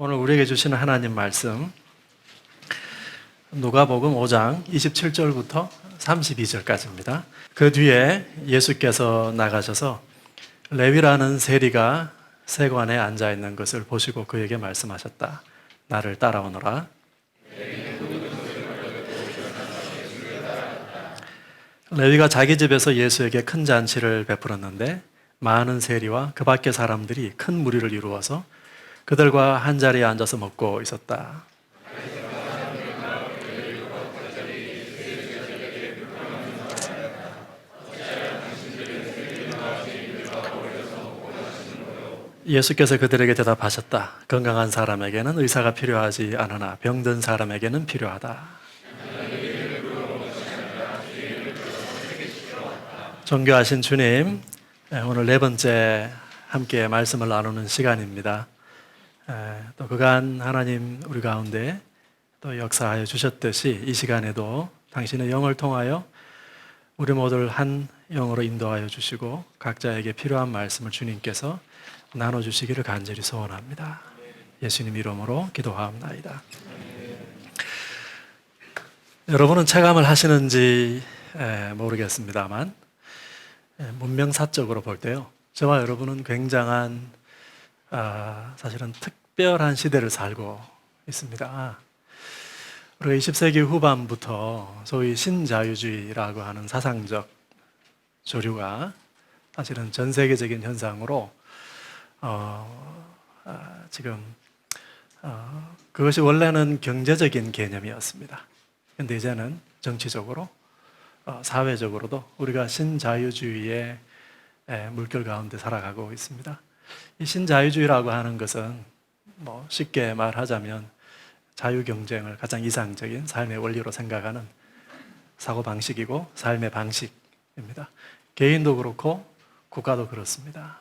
오늘 우리에게 주시는 하나님 말씀 누가복음 5장 27절부터 32절까지입니다. 그 뒤에 예수께서 나가셔서 레위라는 세리가 세관에 앉아 있는 것을 보시고 그에게 말씀하셨다. 나를 따라오너라. 레위가 자기 집에서 예수에게 큰 잔치를 베풀었는데 많은 세리와 그 밖의 사람들이 큰 무리를 이루어서 그들과 한 자리에 앉아서 먹고 있었다. 예수께서 그들에게 대답하셨다. 건강한 사람에게는 의사가 필요하지 않으나 병든 사람에게는 필요하다. 존귀하신 주님, 오늘 네 번째 함께 말씀을 나누는 시간입니다. 또 그간 하나님 우리 가운데 또 역사하여 주셨듯이 이 시간에도 당신의 영을 통하여 우리 모두를 한 영으로 인도하여 주시고 각자에게 필요한 말씀을 주님께서 나눠주시기를 간절히 소원합니다. 예수님 이름으로 기도하옵나이다. 여러분은 체감을 하시는지 모르겠습니다만 문명사적으로 볼 때요, 저와 여러분은 굉장한 사실은 특별한 시대를 살고 있습니다. 우리가 20세기 후반부터 소위 신자유주의라고 하는 사상적 조류가 사실은 전 세계적인 현상으로 지금 그것이 원래는 경제적인 개념이었습니다. 그런데 이제는 정치적으로 사회적으로도 우리가 신자유주의의 물결 가운데 살아가고 있습니다. 이 신자유주의라고 하는 것은 쉽게 말하자면 자유경쟁을 가장 이상적인 삶의 원리로 생각하는 사고방식이고 삶의 방식입니다. 개인도 그렇고 국가도 그렇습니다.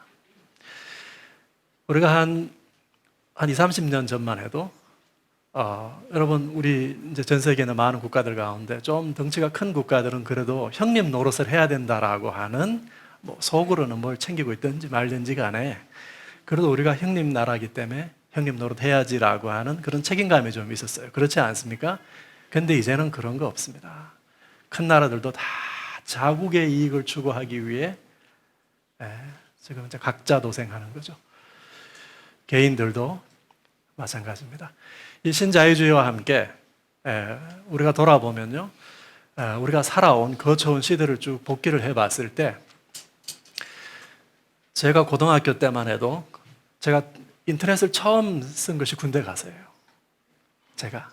우리가 한 20, 30년 전만 해도 여러분 우리 이제 전 세계는 많은 국가들 가운데 좀 덩치가 큰 국가들은 그래도 형님 노릇을 해야 된다라고 하는 속으로는 뭘 챙기고 있든지 말든지 간에 그래도 우리가 형님 나라이기 때문에 형님 노릇 해야지라고 하는 그런 책임감이 좀 있었어요. 그렇지 않습니까? 근데 이제는 그런 거 없습니다. 큰 나라들도 다 자국의 이익을 추구하기 위해 지금 이제 각자 도생하는 거죠. 개인들도 마찬가지입니다. 이 신자유주의와 함께 우리가 돌아보면요, 우리가 살아온 거쳐온 시대를 쭉 복기를 해봤을 때 제가 고등학교 때만 해도 제가 인터넷을 처음 쓴 것이 군대 가서예요. 제가.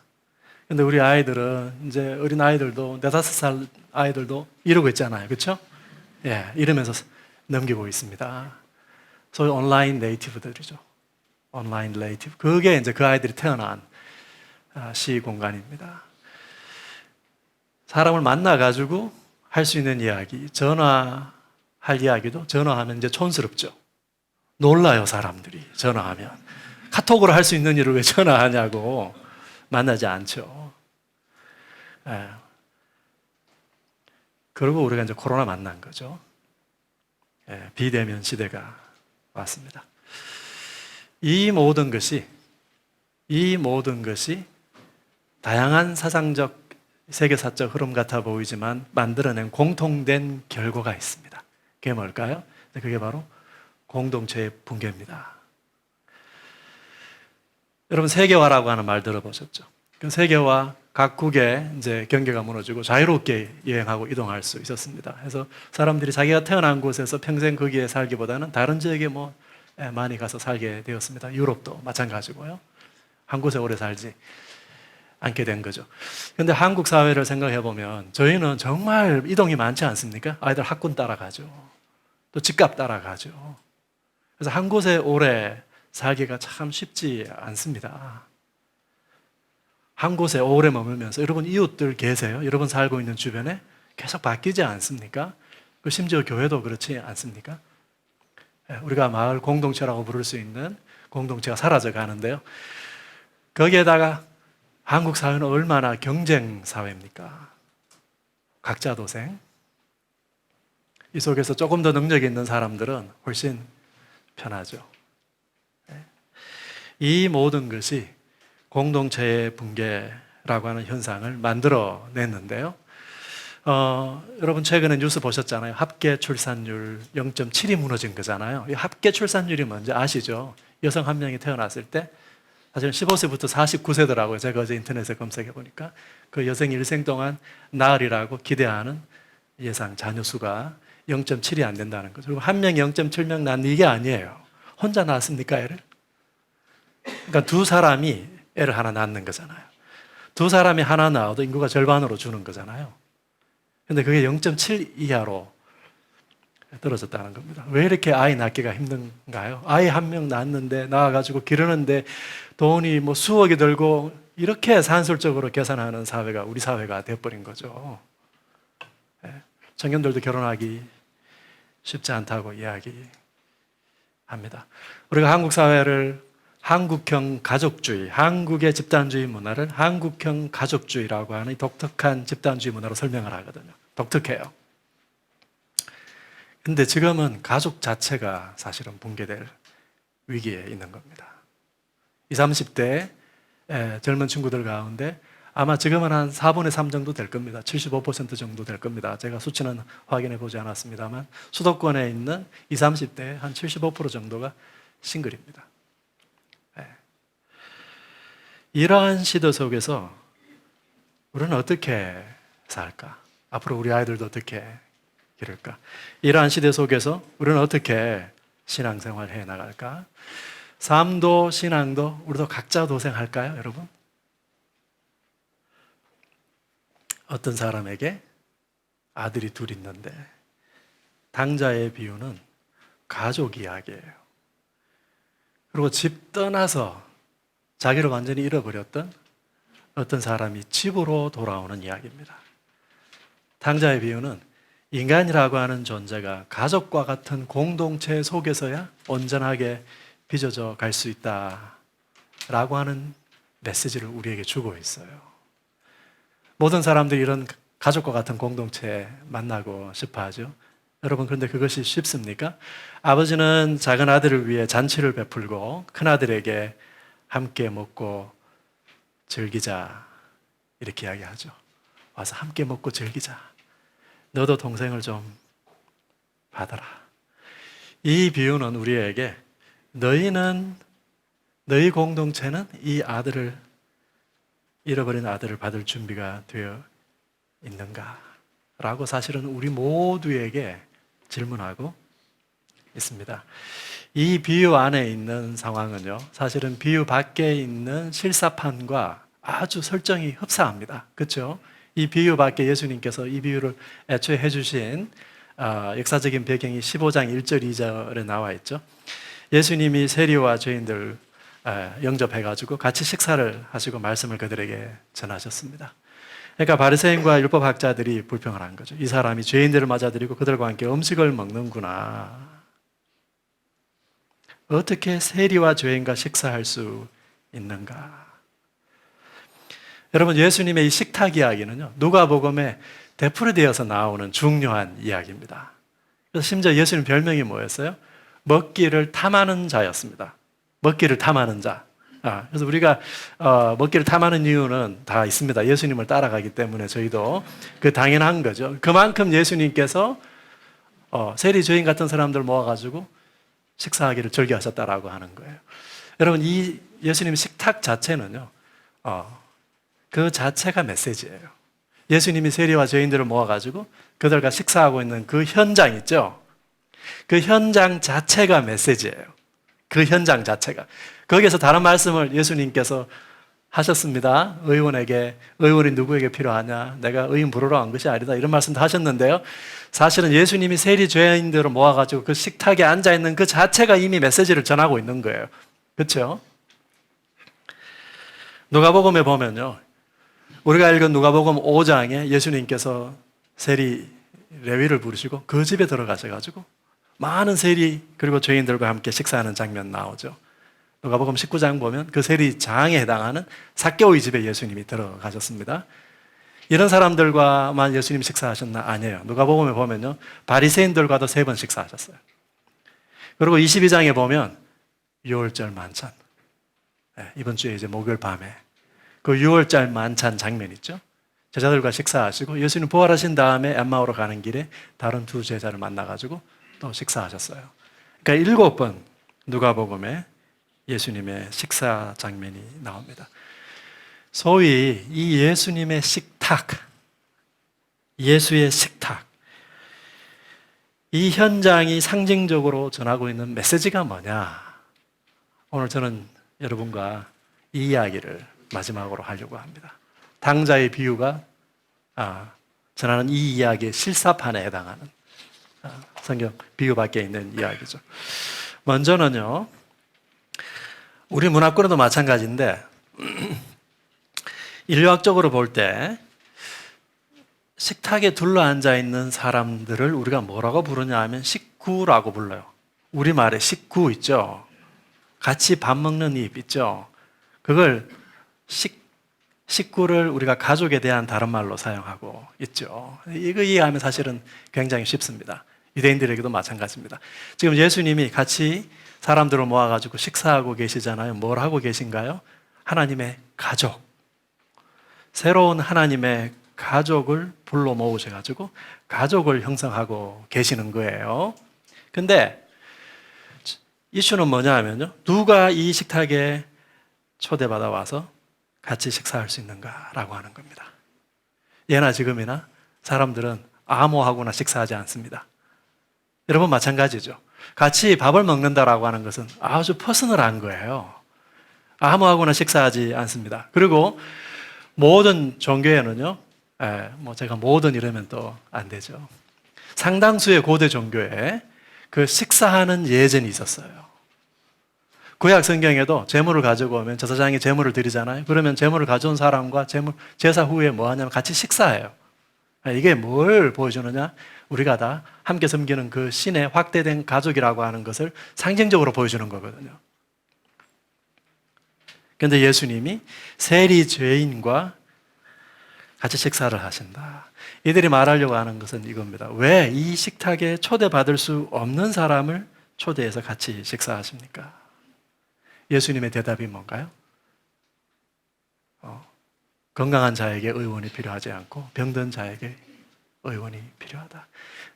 근데 우리 아이들은 이제 어린 아이들도 4-5살 아이들도 이러고 있잖아요. 그렇죠? 예, 이러면서 넘기고 있습니다. 소위 온라인 네이티브들이죠. 온라인 네이티브. 그게 이제 그 아이들이 태어난 시 공간입니다. 사람을 만나가지고 할 수 있는 이야기, 전화할 이야기도 전화하면 이제 촌스럽죠. 놀라요, 사람들이. 전화하면. 카톡으로 할 수 있는 일을 왜 전화하냐고. 만나지 않죠. 그리고 우리가 이제 코로나 만난 거죠. 비대면 시대가 왔습니다. 이 모든 것이 다양한 사상적, 세계사적 흐름 같아 보이지만 만들어낸 공통된 결과가 있습니다. 그게 뭘까요? 그게 바로 공동체의 붕괴입니다. 여러분, 세계화라고 하는 말 들어보셨죠? 그 세계화, 각국의 이제 경계가 무너지고 자유롭게 여행하고 이동할 수 있었습니다. 그래서 사람들이 자기가 태어난 곳에서 평생 거기에 살기보다는 다른 지역에 많이 가서 살게 되었습니다. 유럽도 마찬가지고요. 한 곳에 오래 살지 않게 된 거죠. 그런데 한국 사회를 생각해 보면 저희는 정말 이동이 많지 않습니까? 아이들 학군 따라가죠. 또 집값 따라가죠. 그래서 한 곳에 오래 살기가 참 쉽지 않습니다. 한 곳에 오래 머물면서 여러분 이웃들 계세요? 여러분 살고 있는 주변에 계속 바뀌지 않습니까? 심지어 교회도 그렇지 않습니까? 우리가 마을 공동체라고 부를 수 있는 공동체가 사라져 가는데요. 거기에다가 한국 사회는 얼마나 경쟁 사회입니까? 각자 도생. 이 속에서 조금 더 능력이 있는 사람들은 훨씬 편하죠. 이 모든 것이 공동체의 붕괴라고 하는 현상을 만들어냈는데요. 여러분 최근에 뉴스 보셨잖아요. 합계 출산율 0.7이 무너진 거잖아요. 이 합계 출산율이 뭔지 아시죠? 여성 한 명이 태어났을 때 사실 15세부터 49세더라고요. 제가 어제 인터넷에 검색해 보니까 그 여성이 일생 동안 낳으리라고 기대하는 예상 자녀 수가 0.7이 안 된다는 거죠. 그리고 한 명이 0.7명 낳는 이게 아니에요. 혼자 낳았습니까, 애를? 그러니까 두 사람이 애를 하나 낳는 거잖아요. 두 사람이 하나 낳아도 인구가 절반으로 주는 거잖아요. 근데 그게 0.7 이하로 떨어졌다는 겁니다. 왜 이렇게 아이 낳기가 힘든가요? 아이 한 명 낳았는데, 낳아가지고 기르는데 돈이 뭐 수억이 들고 이렇게 산술적으로 계산하는 사회가 우리 사회가 돼버린 거죠. 청년들도 결혼하기 쉽지 않다고 이야기합니다. 우리가 한국 사회를 한국형 가족주의, 한국의 집단주의 문화를 한국형 가족주의라고 하는 독특한 집단주의 문화로 설명을 하거든요. 독특해요. 근데 지금은 가족 자체가 사실은 붕괴될 위기에 있는 겁니다. 20, 30대 젊은 친구들 가운데 아마 지금은 한 4분의 3 정도 될 겁니다. 75% 정도 될 겁니다. 제가 수치는 확인해 보지 않았습니다만 수도권에 있는 20, 30대 한 75% 정도가 싱글입니다. 이러한 시대 속에서 우리는 어떻게 살까? 앞으로 우리 아이들도 어떻게 기를까? 이러한 시대 속에서 우리는 어떻게 신앙생활 해 나갈까? 삶도 신앙도 우리도 각자 도생할까요, 여러분? 어떤 사람에게 아들이 둘 있는데 당자의 비유는 가족 이야기예요. 그리고 집 떠나서 자기를 완전히 잃어버렸던 어떤 사람이 집으로 돌아오는 이야기입니다. 당자의 비유는 인간이라고 하는 존재가 가족과 같은 공동체 속에서야 온전하게 빚어져 갈 수 있다라고 하는 메시지를 우리에게 주고 있어요. 모든 사람들이 이런 가족과 같은 공동체 만나고 싶어 하죠. 여러분, 그런데 그것이 쉽습니까? 아버지는 작은 아들을 위해 잔치를 베풀고 큰아들에게 함께 먹고 즐기자 이렇게 이야기하죠. 와서 함께 먹고 즐기자. 너도 동생을 좀 받아라. 이 비유는 우리에게 너희 공동체는 이 아들을 잃어버린 아들을 받을 준비가 되어 있는가? 라고 사실은 우리 모두에게 질문하고 있습니다. 이 비유 안에 있는 상황은요, 사실은 비유 밖에 있는 실사판과 아주 설정이 흡사합니다. 그렇죠? 이 비유 밖에 예수님께서 이 비유를 애초에 해주신 역사적인 배경이 15장 1절 2절에 나와 있죠. 예수님이 세리와 죄인들 영접해가지고 같이 식사를 하시고 말씀을 그들에게 전하셨습니다. 그러니까 바리새인과 율법학자들이 불평을 한 거죠. 이 사람이 죄인들을 맞아들이고 그들과 함께 음식을 먹는구나. 어떻게 세리와 죄인과 식사할 수 있는가? 여러분, 예수님의 이 식탁 이야기는요, 누가복음에 되풀이되어서 나오는 중요한 이야기입니다. 그래서 심지어 예수님 별명이 뭐였어요? 먹기를 탐하는 자였습니다. 먹기를 탐하는 자. 그래서 우리가 먹기를 탐하는 이유는 다 있습니다. 예수님을 따라가기 때문에 저희도 그 당연한 거죠. 그만큼 예수님께서 세리 죄인 같은 사람들 모아가지고 식사하기를 즐겨하셨다라고 하는 거예요. 여러분, 이 예수님 식탁 자체는요, 그 자체가 메시지예요. 예수님이 세리와 죄인들을 모아가지고 그들과 식사하고 있는 그 현장 있죠? 그 현장 자체가 메시지예요. 그 현장 자체가. 거기에서 다른 말씀을 예수님께서 하셨습니다. 의원이 누구에게 필요하냐? 내가 의인 부르러 온 것이 아니다. 이런 말씀도 하셨는데요. 사실은 예수님이 세리 죄인들을 모아가지고 그 식탁에 앉아있는 그 자체가 이미 메시지를 전하고 있는 거예요. 그렇죠? 누가복음에 보면요, 우리가 읽은 누가복음 5장에 예수님께서 세리 레위를 부르시고 그 집에 들어가셔가지고 많은 세리 그리고 죄인들과 함께 식사하는 장면 나오죠. 누가복음 19장 보면 그 세리장에 해당하는 삭개오의 집에 예수님이 들어가셨습니다. 이런 사람들과만 예수님 식사하셨나? 아니에요. 누가복음에 보면요, 바리새인들과도 3번 식사하셨어요. 그리고 22장에 보면 유월절 만찬, 이번 주에 이제 목요일 밤에 그 6월절 만찬 장면 있죠. 제자들과 식사하시고 예수님 부활하신 다음에 엠마오로 가는 길에 다른 두 제자를 만나가지고 또 식사하셨어요. 그러니까 7번 누가복음에 예수님의 식사 장면이 나옵니다. 소위 이 예수님의 식탁, 예수의 식탁, 이 현장이 상징적으로 전하고 있는 메시지가 뭐냐? 오늘 저는 여러분과 이 이야기를 마지막으로 하려고 합니다. 당자의 비유가 전하는 이 이야기의 실사판에 해당하는 성경 비유 밖에 있는 이야기죠. 먼저는요, 우리 문화권에도 마찬가지인데 인류학적으로 볼 때 식탁에 둘러앉아 있는 사람들을 우리가 뭐라고 부르냐 하면 식구라고 불러요. 우리말에 식구 있죠. 같이 밥 먹는 입 있죠. 그걸 식구를 우리가 가족에 대한 다른 말로 사용하고 있죠. 이거 이해하면 사실은 굉장히 쉽습니다. 유대인들에게도 마찬가지입니다. 지금 예수님이 같이 사람들을 모아가지고 식사하고 계시잖아요. 뭘 하고 계신가요? 하나님의 가족. 새로운 하나님의 가족을 불러 모으셔가지고 가족을 형성하고 계시는 거예요. 근데 이슈는 뭐냐 하면요. 누가 이 식탁에 초대받아 와서 같이 식사할 수 있는가라고 하는 겁니다. 예나 지금이나 사람들은 아무하고나 식사하지 않습니다. 여러분 마찬가지죠. 같이 밥을 먹는다라고 하는 것은 아주 퍼스널한 거예요. 아무하고나 식사하지 않습니다. 그리고 모든 종교에는요, 제가 모든 이러면 또 안 되죠. 상당수의 고대 종교에 그 식사하는 예전이 있었어요. 구약 성경에도 제물을 가지고 오면 제사장이 제물을 드리잖아요. 그러면 제물을 가져온 사람과 제사 후에 뭐 하냐면 같이 식사해요. 이게 뭘 보여주느냐? 우리가 다 함께 섬기는 그 신의 확대된 가족이라고 하는 것을 상징적으로 보여주는 거거든요. 그런데 예수님이 세리 죄인과 같이 식사를 하신다. 이들이 말하려고 하는 것은 이겁니다. 왜 이 식탁에 초대받을 수 없는 사람을 초대해서 같이 식사하십니까? 예수님의 대답이 뭔가요? 건강한 자에게 의원이 필요하지 않고 병든 자에게 의원이 필요하다.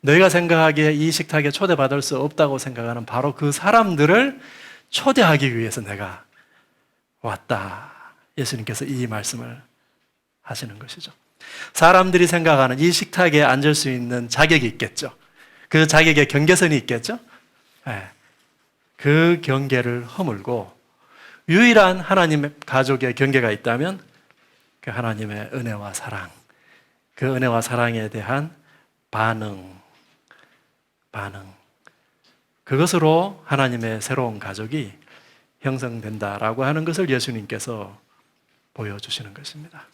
너희가 생각하기에 이 식탁에 초대받을 수 없다고 생각하는 바로 그 사람들을 초대하기 위해서 내가 왔다. 예수님께서 이 말씀을 하시는 것이죠. 사람들이 생각하는 이 식탁에 앉을 수 있는 자격이 있겠죠. 그 자격에 경계선이 있겠죠. 그 경계를 허물고 유일한 하나님의 가족의 경계가 있다면 그 하나님의 은혜와 사랑, 그 은혜와 사랑에 대한 반응, 그것으로 하나님의 새로운 가족이 형성된다라고 하는 것을 예수님께서 보여주시는 것입니다.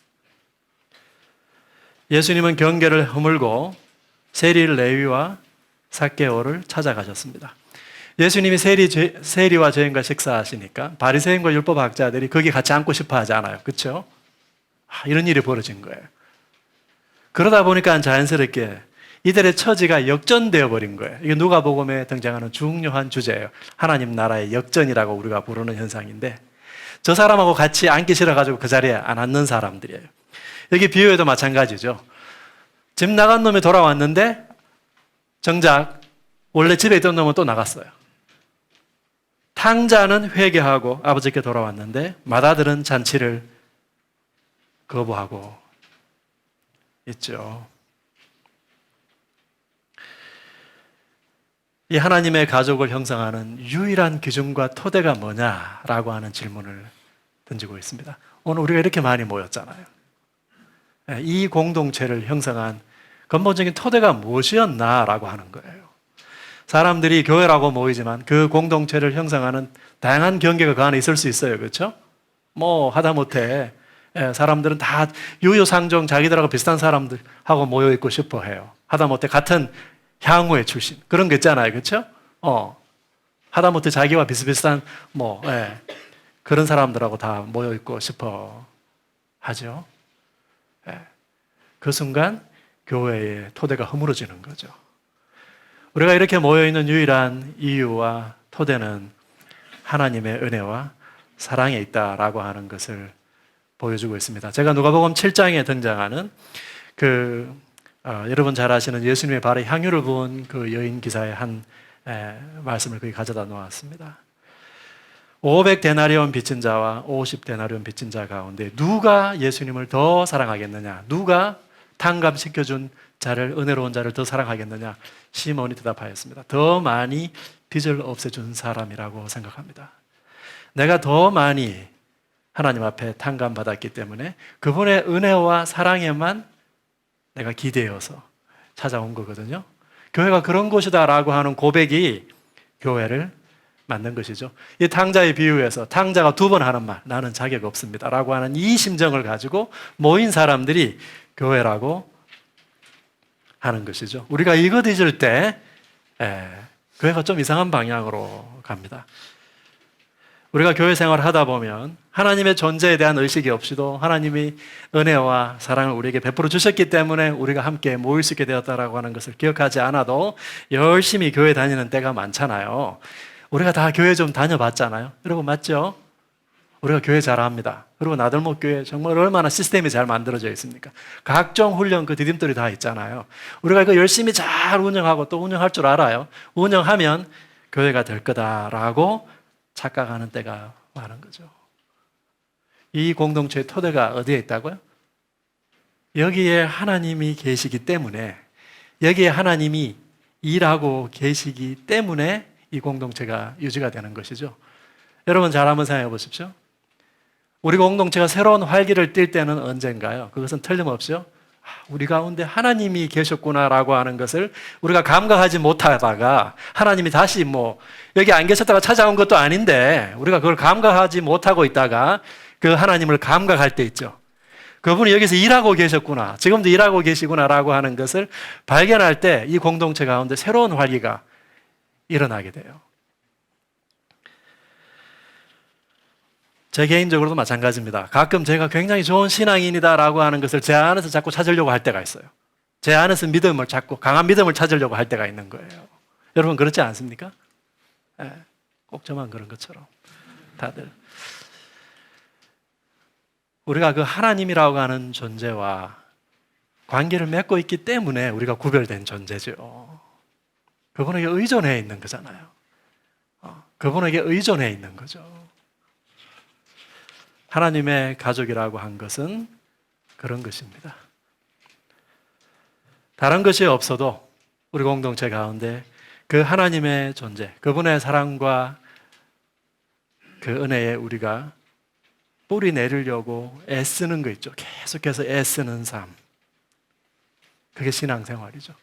예수님은 경계를 허물고 세리 레위와 삭개오를 찾아가셨습니다. 예수님이 세리와 죄인과 식사하시니까 바리새인과 율법학자들이 거기 같이 앉고 싶어 하지 않아요. 그렇죠? 이런 일이 벌어진 거예요. 그러다 보니까 자연스럽게 이들의 처지가 역전되어 버린 거예요. 이게 누가복음에 등장하는 중요한 주제예요. 하나님 나라의 역전이라고 우리가 부르는 현상인데 저 사람하고 같이 앉기 싫어가지고 그 자리에 안 앉는 사람들이에요. 여기 비유에도 마찬가지죠. 집 나간 놈이 돌아왔는데 정작 원래 집에 있던 놈은 또 나갔어요. 탕자는 회개하고 아버지께 돌아왔는데 맏아들은 잔치를 거부하고 있죠. 이 하나님의 가족을 형성하는 유일한 기준과 토대가 뭐냐라고 하는 질문을 던지고 있습니다. 오늘 우리가 이렇게 많이 모였잖아요. 이 공동체를 형성한 근본적인 토대가 무엇이었나라고 하는 거예요. 사람들이 교회라고 모이지만 그 공동체를 형성하는 다양한 경계가 그 안에 있을 수 있어요. 그렇죠? 하다못해 사람들은 다 유유상종 자기들하고 비슷한 사람들하고 모여있고 싶어 해요. 하다못해 같은 향후의 출신 그런 거 있잖아요. 그렇죠? 하다못해 자기와 비슷비슷한 그런 사람들하고 다 모여있고 싶어 하죠. 그 순간 교회의 토대가 허물어지는 거죠. 우리가 이렇게 모여있는 유일한 이유와 토대는 하나님의 은혜와 사랑에 있다라고 하는 것을 보여주고 있습니다. 제가 누가복음 7장에 등장하는 여러분 잘 아시는 예수님의 발에 향유를 부은 그 여인 기사의 한 말씀을 거기 가져다 놓았습니다. 500데나리온 빚진 자와 50데나리온 빚진 자 가운데 누가 예수님을 더 사랑하겠느냐? 누가 탕감시켜준 자를, 은혜로운 자를 더 사랑하겠느냐? 시몬이 대답하였습니다. 더 많이 빚을 없애준 사람이라고 생각합니다. 내가 더 많이 하나님 앞에 탕감받았기 때문에 그분의 은혜와 사랑에만 내가 기대어서 찾아온 거거든요. 교회가 그런 곳이다라고 하는 고백이 교회를 만든 것이죠. 이 탕자의 비유에서 탕자가 두 번 하는 말, 나는 자격 없습니다 라고 하는 이 심정을 가지고 모인 사람들이 교회라고 하는 것이죠. 우리가 이것 잊을 때 교회가 좀 이상한 방향으로 갑니다. 우리가 교회 생활을 하다 보면 하나님의 존재에 대한 의식이 없이도 하나님이 은혜와 사랑을 우리에게 베풀어 주셨기 때문에 우리가 함께 모일 수 있게 되었다라고 하는 것을 기억하지 않아도 열심히 교회 다니는 때가 많잖아요. 우리가 다 교회 좀 다녀봤잖아요. 여러분 맞죠? 우리가 교회 잘합니다. 그리고 나들목 교회 정말 얼마나 시스템이 잘 만들어져 있습니까? 각종 훈련 그 디딤돌이 다 있잖아요. 우리가 이거 열심히 잘 운영하고 또 운영할 줄 알아요. 운영하면 교회가 될 거다라고 착각하는 때가 많은 거죠. 이 공동체의 토대가 어디에 있다고요? 여기에 하나님이 계시기 때문에, 여기에 하나님이 일하고 계시기 때문에 이 공동체가 유지가 되는 것이죠. 여러분 잘 한번 생각해 보십시오. 우리 공동체가 새로운 활기를 띨 때는 언젠가요? 그것은 틀림없이 우리 가운데 하나님이 계셨구나라고 하는 것을 우리가 감각하지 못하다가 하나님이 다시 여기 안 계셨다가 찾아온 것도 아닌데 우리가 그걸 감각하지 못하고 있다가 그 하나님을 감각할 때 있죠. 그분이 여기서 일하고 계셨구나, 지금도 일하고 계시구나라고 하는 것을 발견할 때 이 공동체 가운데 새로운 활기가 일어나게 돼요. 제 개인적으로도 마찬가지입니다. 가끔 제가 굉장히 좋은 신앙인이다라고 하는 것을 제 안에서 자꾸 찾으려고 할 때가 있어요. 제 안에서 믿음을 찾고 강한 믿음을 찾으려고 할 때가 있는 거예요. 여러분 그렇지 않습니까? 꼭 저만 그런 것처럼 다들. 우리가 그 하나님이라고 하는 존재와 관계를 맺고 있기 때문에 우리가 구별된 존재죠. 그분에게 의존해 있는 거잖아요. 그분에게 의존해 있는 거죠. 하나님의 가족이라고 한 것은 그런 것입니다. 다른 것이 없어도 우리 공동체 가운데 그 하나님의 존재, 그분의 사랑과 그 은혜에 우리가 뿌리 내리려고 애쓰는 거 있죠. 계속해서 애쓰는 삶. 그게 신앙생활이죠.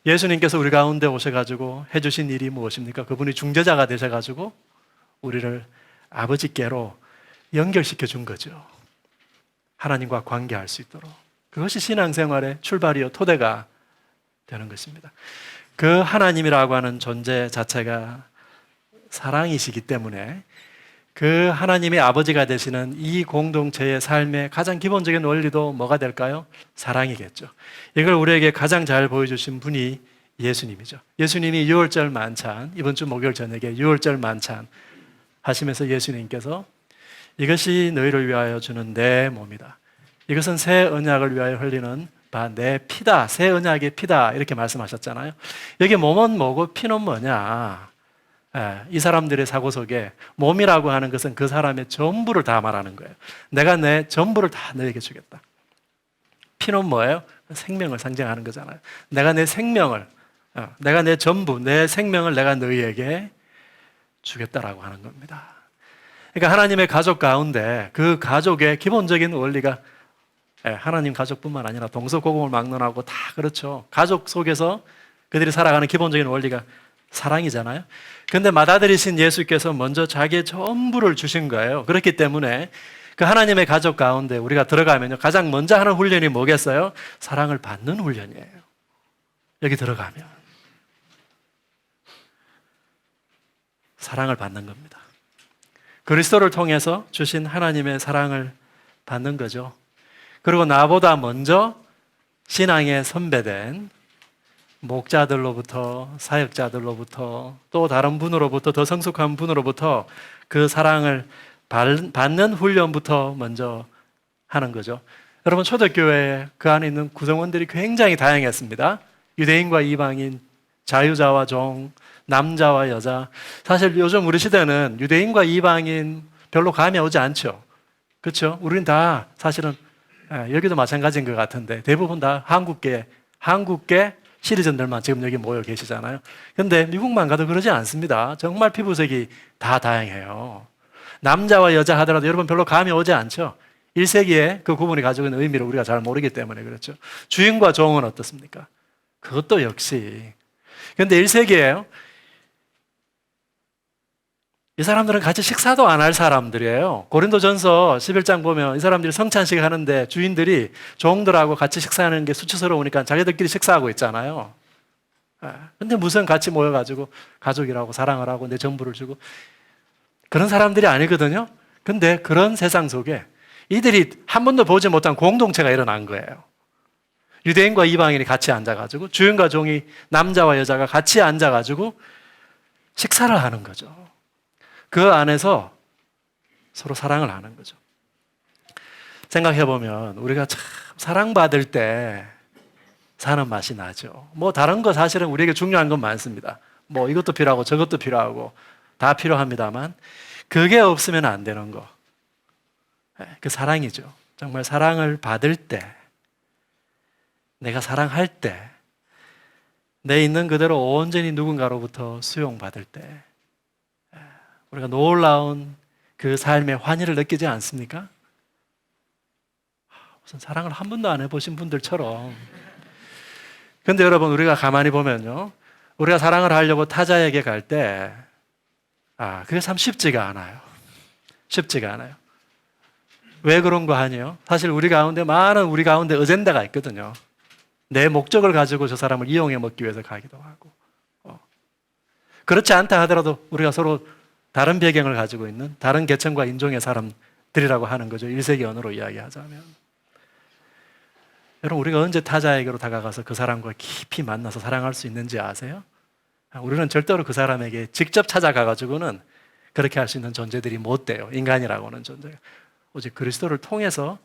예수님께서 우리 가운데 오셔가지고 해주신 일이 무엇입니까? 그분이 중재자가 되셔가지고 우리를 아버지께로 연결시켜 준 거죠. 하나님과 관계할 수 있도록. 그것이 신앙생활의 출발이요 토대가 되는 것입니다. 그 하나님이라고 하는 존재 자체가 사랑이시기 때문에 그 하나님의 아버지가 되시는 이 공동체의 삶의 가장 기본적인 원리도 뭐가 될까요? 사랑이겠죠. 이걸 우리에게 가장 잘 보여주신 분이 예수님이죠. 예수님이 유월절 만찬, 이번 주 목요일 저녁에 유월절 만찬 하시면서 예수님께서 이것이 너희를 위하여 주는 내 몸이다. 이것은 새 언약을 위하여 흘리는 내 피다. 새 언약의 피다. 이렇게 말씀하셨잖아요. 여기 몸은 뭐고 피는 뭐냐? 이 사람들의 사고 속에 몸이라고 하는 것은 그 사람의 전부를 다 말하는 거예요. 내가 내 전부를 다 너에게 주겠다. 피는 뭐예요? 생명을 상징하는 거잖아요. 내가 내 생명을, 내가 내 전부, 내 생명을 내가 너희에게 주겠다라고 하는 겁니다. 그러니까 하나님의 가족 가운데 그 가족의 기본적인 원리가 하나님 가족뿐만 아니라 동서고금을 막론하고 다 그렇죠. 가족 속에서 그들이 살아가는 기본적인 원리가 사랑이잖아요. 그런데 맏아들이신 예수께서 먼저 자기의 전부를 주신 거예요. 그렇기 때문에 그 하나님의 가족 가운데 우리가 들어가면요, 가장 먼저 하는 훈련이 뭐겠어요? 사랑을 받는 훈련이에요. 여기 들어가면 사랑을 받는 겁니다. 그리스도를 통해서 주신 하나님의 사랑을 받는 거죠. 그리고 나보다 먼저 신앙의 선배된 목자들로부터, 사역자들로부터, 또 다른 분으로부터, 더 성숙한 분으로부터 그 사랑을 받는 훈련부터 먼저 하는 거죠. 여러분, 초대교회 그 안에 있는 구성원들이 굉장히 다양했습니다. 유대인과 이방인, 자유자와 종, 남자와 여자. 사실 요즘 우리 시대는 유대인과 이방인 별로 감이 오지 않죠. 그렇죠? 우리는 다 사실은 여기도 마찬가지인 것 같은데 대부분 다 한국계 시리즌들만 지금 여기 모여 계시잖아요. 그런데 미국만 가도 그러지 않습니다. 정말 피부색이 다 다양해요. 남자와 여자 하더라도 여러분 별로 감이 오지 않죠. 1세기에 그 구분이 가지고 있는 의미를 우리가 잘 모르기 때문에 그렇죠. 주인과 종은 어떻습니까? 그것도 역시. 그런데 1세기에요. 이 사람들은 같이 식사도 안 할 사람들이에요. 고린도전서 11장 보면 이 사람들이 성찬식 하는데 주인들이 종들하고 같이 식사하는 게 수치스러우니까 자기들끼리 식사하고 있잖아요. 근데 무슨 같이 모여가지고 가족이라고 사랑을 하고 내 전부를 주고 그런 사람들이 아니거든요. 근데 그런 세상 속에 이들이 한 번도 보지 못한 공동체가 일어난 거예요. 유대인과 이방인이 같이 앉아가지고 주인과 종이 남자와 여자가 같이 앉아가지고 식사를 하는 거죠. 그 안에서 서로 사랑을 하는 거죠. 생각해보면 우리가 참 사랑받을 때 사는 맛이 나죠. 뭐 다른 거 사실은 우리에게 중요한 건 많습니다. 뭐 이것도 필요하고 저것도 필요하고 다 필요합니다만 그게 없으면 안 되는 거. 그 사랑이죠. 정말 사랑을 받을 때, 내가 사랑할 때, 내 있는 그대로 온전히 누군가로부터 수용받을 때 우리가 놀라운 그 삶의 환희를 느끼지 않습니까? 무슨 사랑을 한 번도 안 해보신 분들처럼. 그런데 여러분 우리가 가만히 보면요. 우리가 사랑을 하려고 타자에게 갈 때 그게 참 쉽지가 않아요. 쉽지가 않아요. 왜 그런 거 아니에요? 사실 우리 가운데 어젠다가 있거든요. 내 목적을 가지고 저 사람을 이용해 먹기 위해서 가기도 하고. 그렇지 않다 하더라도 우리가 서로 다른 배경을 가지고 있는 다른 계층과 인종의 사람들이라고 하는 거죠. 1세기 언어로 이야기하자면. 여러분 우리가 언제 타자에게로 다가가서 그 사람과 깊이 만나서 사랑할 수 있는지 아세요? 우리는 절대로 그 사람에게 직접 찾아가가지고는 그렇게 할 수 있는 존재들이 못 돼요. 인간이라고 하는 존재가. 오직 그리스도를 통해서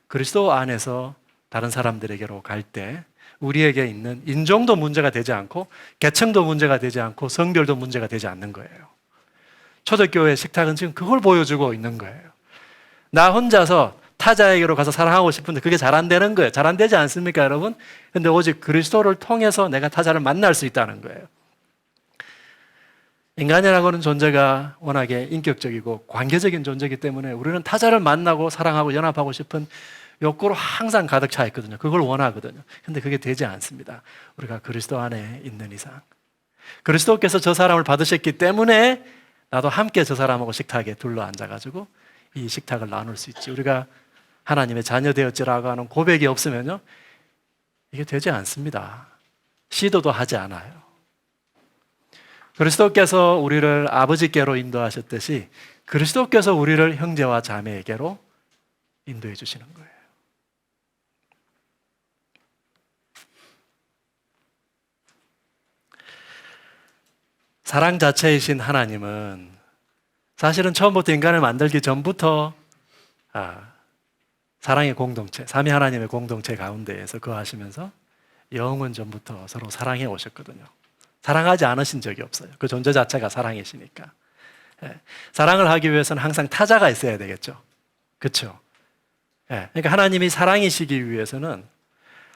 그리스도 안에서 다른 사람들에게로 갈 때 우리에게 있는 인종도 문제가 되지 않고 계층도 문제가 되지 않고 성별도 문제가 되지 않는 거예요. 초대교회 식탁은 지금 그걸 보여주고 있는 거예요. 나 혼자서 타자에게로 가서 사랑하고 싶은데 그게 잘 안 되는 거예요. 잘 안 되지 않습니까, 여러분? 근데 오직 그리스도를 통해서 내가 타자를 만날 수 있다는 거예요. 인간이라고 하는 존재가 워낙에 인격적이고 관계적인 존재이기 때문에 우리는 타자를 만나고 사랑하고 연합하고 싶은 욕구로 항상 가득 차 있거든요. 그걸 원하거든요. 근데 그게 되지 않습니다. 우리가 그리스도 안에 있는 이상. 그리스도께서 저 사람을 받으셨기 때문에 나도 함께 저 사람하고 식탁에 둘러 앉아가지고 이 식탁을 나눌 수 있지. 우리가 하나님의 자녀 되었지라고 하는 고백이 없으면요, 이게 되지 않습니다. 시도도 하지 않아요. 그리스도께서 우리를 아버지께로 인도하셨듯이 그리스도께서 우리를 형제와 자매에게로 인도해 주시는 거예요. 사랑 자체이신 하나님은 사실은 처음부터 인간을 만들기 전부터 사랑의 공동체, 삼위 하나님의 공동체 가운데에서 거하시면서 영원 전부터 서로 사랑해 오셨거든요. 사랑하지 않으신 적이 없어요. 그 존재 자체가 사랑이시니까. 사랑을 하기 위해서는 항상 타자가 있어야 되겠죠. 그렇죠? 그러니까 하나님이 사랑이시기 위해서는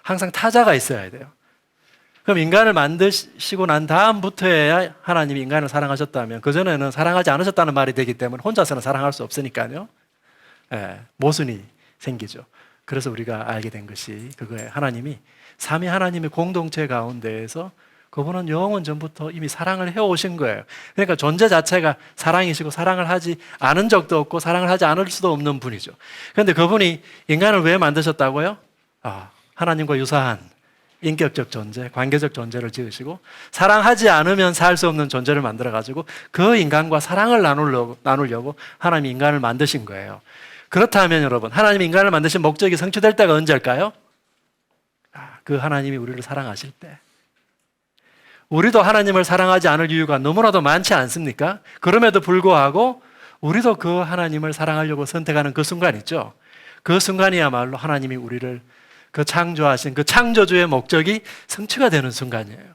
항상 타자가 있어야 돼요. 그럼 인간을 만드시고 난 다음부터야 하나님이 인간을 사랑하셨다면 그전에는 사랑하지 않으셨다는 말이 되기 때문에 혼자서는 사랑할 수 없으니까요. 모순이 생기죠. 그래서 우리가 알게 된 것이 그거예요. 하나님이 삼위 하나님의 공동체 가운데에서 그분은 영원 전부터 이미 사랑을 해오신 거예요. 그러니까 존재 자체가 사랑이시고 사랑을 하지 않은 적도 없고 사랑을 하지 않을 수도 없는 분이죠. 그런데 그분이 인간을 왜 만드셨다고요? 하나님과 유사한 인격적 존재, 관계적 존재를 지으시고 사랑하지 않으면 살 수 없는 존재를 만들어가지고 그 인간과 사랑을 나누려고 하나님이 인간을 만드신 거예요. 그렇다면 여러분, 하나님이 인간을 만드신 목적이 성취될 때가 언제일까요? 그 하나님이 우리를 사랑하실 때. 우리도 하나님을 사랑하지 않을 이유가 너무나도 많지 않습니까? 그럼에도 불구하고 우리도 그 하나님을 사랑하려고 선택하는 그 순간 있죠. 그 순간이야말로 하나님이 우리를 그 창조하신 그 창조주의 목적이 성취가 되는 순간이에요.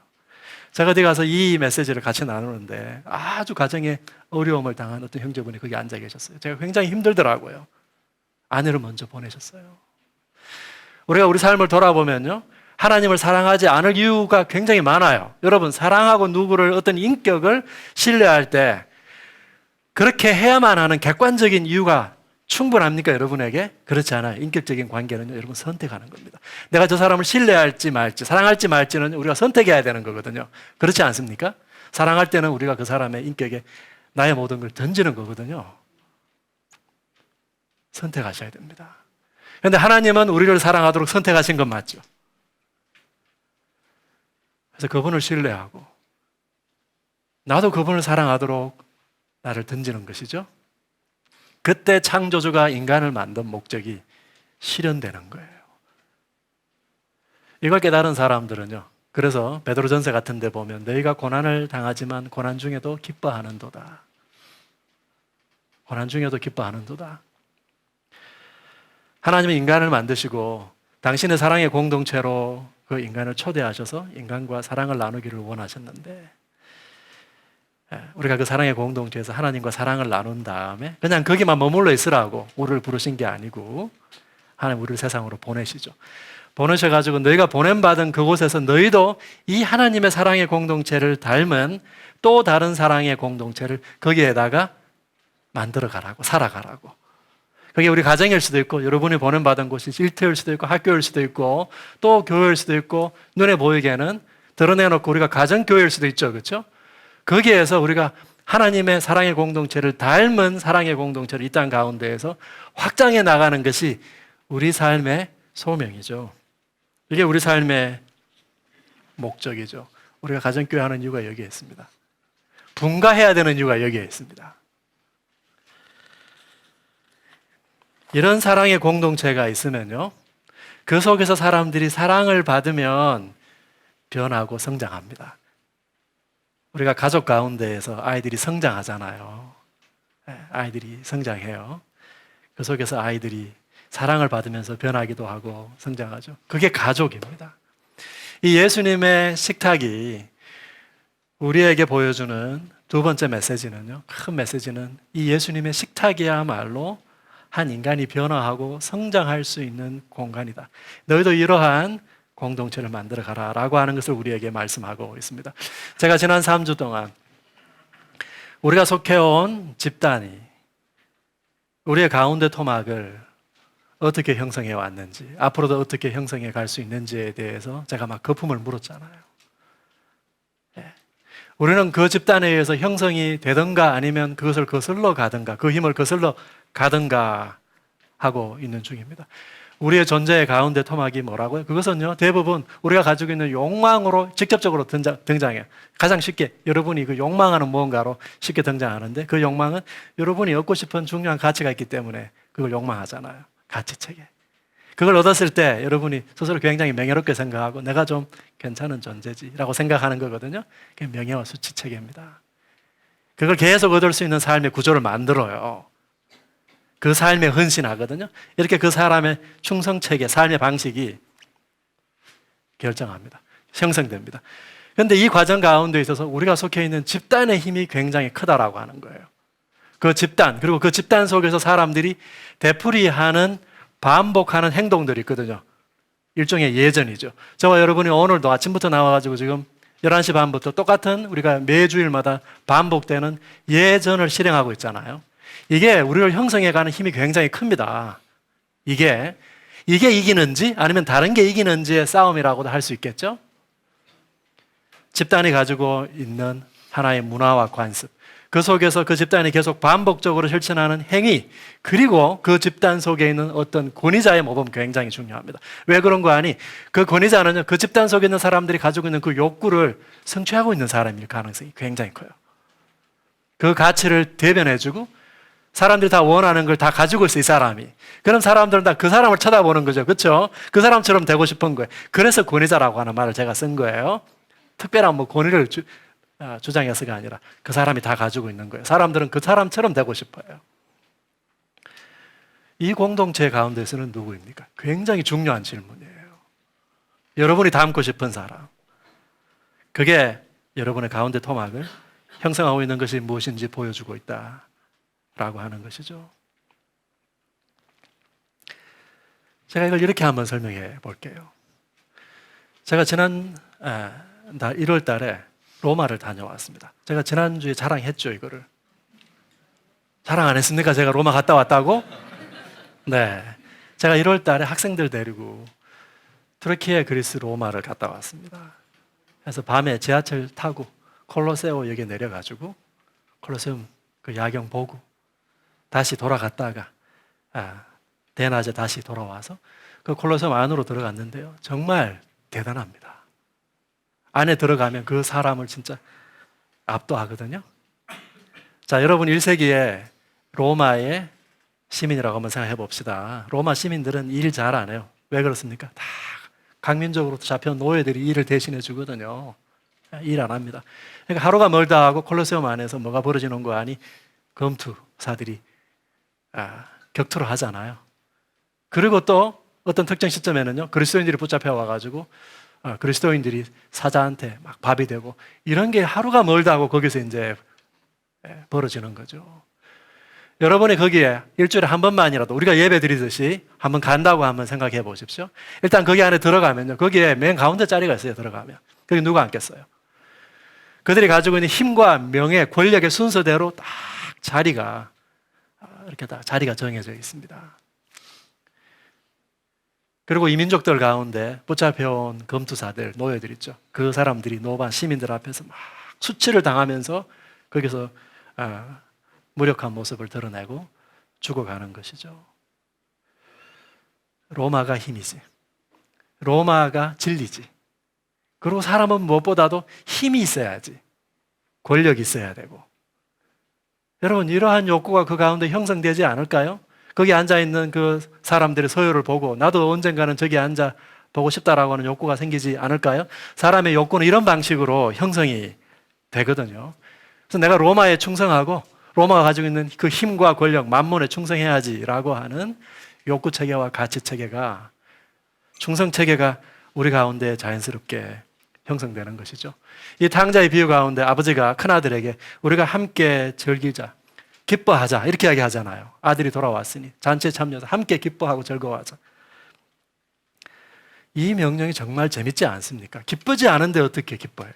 제가 어디 가서 이 메시지를 같이 나누는데 아주 가정에 어려움을 당한 어떤 형제분이 거기 앉아 계셨어요. 제가 굉장히 힘들더라고요. 아내를 먼저 보내셨어요. 우리가 우리 삶을 돌아보면요, 하나님을 사랑하지 않을 이유가 굉장히 많아요. 여러분, 사랑하고 누구를 어떤 인격을 신뢰할 때 그렇게 해야만 하는 객관적인 이유가 충분합니까, 여러분에게? 그렇지 않아요. 인격적인 관계는요, 여러분 선택하는 겁니다. 내가 저 사람을 신뢰할지 말지, 사랑할지 말지는 우리가 선택해야 되는 거거든요. 그렇지 않습니까? 사랑할 때는 우리가 그 사람의 인격에 나의 모든 걸 던지는 거거든요. 선택하셔야 됩니다. 그런데 하나님은 우리를 사랑하도록 선택하신 건 맞죠? 그래서 그분을 신뢰하고 나도 그분을 사랑하도록 나를 던지는 것이죠. 그때 창조주가 인간을 만든 목적이 실현되는 거예요. 이걸 깨달은 사람들은요, 그래서 베드로전서 같은 데 보면 너희가 고난을 당하지만 고난 중에도 기뻐하는도다. 고난 중에도 기뻐하는도다. 하나님은 인간을 만드시고 당신의 사랑의 공동체로 그 인간을 초대하셔서 인간과 사랑을 나누기를 원하셨는데, 우리가 그 사랑의 공동체에서 하나님과 사랑을 나눈 다음에 그냥 거기만 머물러 있으라고 우리를 부르신 게 아니고 하나님 우리를 세상으로 보내시죠. 보내셔가지고 너희가 보냄받은 그곳에서 너희도 이 하나님의 사랑의 공동체를 닮은 또 다른 사랑의 공동체를 거기에다가 만들어 가라고, 살아가라고. 그게 우리 가정일 수도 있고 여러분이 보냄받은 곳이 일터일 수도 있고 학교일 수도 있고 또 교회일 수도 있고 눈에 보이게는 드러내놓고 우리가 가정교회일 수도 있죠. 그렇죠? 거기에서 우리가 하나님의 사랑의 공동체를 닮은 사랑의 공동체를 이 땅 가운데에서 확장해 나가는 것이 우리 삶의 소명이죠. 이게 우리 삶의 목적이죠. 우리가 가정교회 하는 이유가 여기에 있습니다. 분가해야 되는 이유가 여기에 있습니다. 이런 사랑의 공동체가 있으면요, 그 속에서 사람들이 사랑을 받으면 변하고 성장합니다. 우리가 가족 가운데에서 아이들이 성장하잖아요. 아이들이 성장해요. 그 속에서 아이들이 사랑을 받으면서 변하기도 하고 성장하죠. 그게 가족입니다. 이 예수님의 식탁이 우리에게 보여주는 두 번째 메시지는요, 큰 메시지는 이 예수님의 식탁이야말로 한 인간이 변화하고 성장할 수 있는 공간이다. 너희도 이러한 공동체를 만들어 가라라고 하는 것을 우리에게 말씀하고 있습니다. 제가 지난 3주 동안 우리가 속해온 집단이 우리의 가운데 토막을 어떻게 형성해 왔는지, 앞으로도 어떻게 형성해 갈 수 있는지에 대해서 제가 막 거품을 물었잖아요. 우리는 그 집단에 의해서 형성이 되든가 아니면 그것을 거슬러 가든가, 그 힘을 거슬러 가든가 하고 있는 중입니다. 우리의 존재의 가운데 토막이 뭐라고요? 그것은요, 대부분 우리가 가지고 있는 욕망으로 직접적으로 등장해요. 가장 쉽게 여러분이 그 욕망하는 무언가로 쉽게 등장하는데, 그 욕망은 여러분이 얻고 싶은 중요한 가치가 있기 때문에 그걸 욕망하잖아요. 가치체계. 그걸 얻었을 때 여러분이 스스로 굉장히 명예롭게 생각하고 내가 좀 괜찮은 존재지라고 생각하는 거거든요. 그게 명예와 수치체계입니다. 그걸 계속 얻을 수 있는 삶의 구조를 만들어요. 그 삶에 헌신하거든요. 이렇게 그 사람의 충성체계, 삶의 방식이 결정합니다. 형성됩니다. 그런데 이 과정 가운데 있어서 우리가 속해 있는 집단의 힘이 굉장히 크다라고 하는 거예요. 그 집단, 그리고 그 집단 속에서 사람들이 되풀이하는, 반복하는 행동들이 있거든요. 일종의 예전이죠. 저와 여러분이 오늘도 아침부터 나와가지고 지금 11시 반부터 똑같은 우리가 매주일마다 반복되는 예전을 실행하고 있잖아요. 이게 우리를 형성해가는 힘이 굉장히 큽니다. 이게 이기는지 아니면 다른 게 이기는지의 싸움이라고도 할 수 있겠죠? 집단이 가지고 있는 하나의 문화와 관습, 그 속에서 그 집단이 계속 반복적으로 실천하는 행위, 그리고 그 집단 속에 있는 어떤 권위자의 모범 굉장히 중요합니다. 왜 그런 거 아니? 그 권위자는요, 그 집단 속에 있는 사람들이 가지고 있는 그 욕구를 성취하고 있는 사람일 가능성이 굉장히 커요. 그 가치를 대변해주고 사람들이 다 원하는 걸 다 가지고 있어, 이 사람이. 그럼 사람들은 다 그 사람을 쳐다보는 거죠. 그렇죠? 그 사람처럼 되고 싶은 거예요. 그래서 권위자라고 하는 말을 제가 쓴 거예요. 특별한 뭐 권위를 주장해서가 아니라 그 사람이 다 가지고 있는 거예요. 사람들은 그 사람처럼 되고 싶어요. 이 공동체 가운데서는 누구입니까? 굉장히 중요한 질문이에요. 여러분이 닮고 싶은 사람. 그게 여러분의 가운데 토막을 형성하고 있는 것이 무엇인지 보여주고 있다라고 하는 것이죠. 제가 이걸 이렇게 한번 설명해 볼게요. 제가 지난 1월 달에 로마를 다녀왔습니다. 제가 지난주에 자랑했죠, 이거를. 자랑 안 했습니까? 제가 로마 갔다 왔다고? 네. 제가 1월 달에 학생들 데리고 터키의 그리스 로마를 갔다 왔습니다. 그래서 밤에 지하철 타고 콜로세오 역에 내려가지고 콜로세움 그 야경 보고 다시 돌아갔다가 대낮에 다시 돌아와서 그 콜로세움 안으로 들어갔는데요. 정말 대단합니다. 안에 들어가면 그 사람을 진짜 압도하거든요. 자, 여러분 1세기에 로마의 시민이라고 한번 생각해 봅시다. 로마 시민들은 일 잘 안 해요. 왜 그렇습니까? 다 강민적으로 잡혀온 노예들이 일을 대신해 주거든요. 일 안 합니다. 그러니까 하루가 멀다 하고 콜로세움 안에서 뭐가 벌어지는 거 아니? 검투사들이 격투를 하잖아요. 그리고 또 어떤 특정 시점에는요, 그리스도인들이 붙잡혀 와가지고 그리스도인들이 사자한테 막 밥이 되고 이런 게 하루가 멀다 하고 거기서 이제 벌어지는 거죠. 여러분이 거기에 일주일에 한 번만이라도 우리가 예배 드리듯이 한번 간다고 한번 생각해 보십시오. 일단 거기 안에 들어가면요, 거기에 맨 가운데 자리가 있어요. 들어가면 거기 누가 앉겠어요? 그들이 가지고 있는 힘과 명예, 권력의 순서대로 딱 자리가 이렇게 다 자리가 정해져 있습니다. 그리고 이 민족들 가운데 붙잡혀온 검투사들, 노예들 있죠. 그 사람들이 노반 시민들 앞에서 막 수치를 당하면서 거기서 무력한 모습을 드러내고 죽어가는 것이죠. 로마가 힘이지. 로마가 진리지. 그리고 사람은 무엇보다도 힘이 있어야지. 권력이 있어야 되고. 여러분, 이러한 욕구가 그 가운데 형성되지 않을까요? 거기 앉아있는 그 사람들의 서열을 보고 나도 언젠가는 저기 앉아 보고 싶다라고 하는 욕구가 생기지 않을까요? 사람의 욕구는 이런 방식으로 형성이 되거든요. 그래서 내가 로마에 충성하고 로마가 가지고 있는 그 힘과 권력, 만몬에 충성해야지라고 하는 욕구 체계와 가치 체계가, 충성 체계가 우리 가운데 자연스럽게 형성되는 것이죠. 이 탕자의 비유 가운데 아버지가 큰아들에게 우리가 함께 즐기자, 기뻐하자 이렇게 이야기하잖아요. 아들이 돌아왔으니 잔치에 참여해서 함께 기뻐하고 즐거워하자. 이 명령이 정말 재밌지 않습니까? 기쁘지 않은데 어떻게 기뻐해요?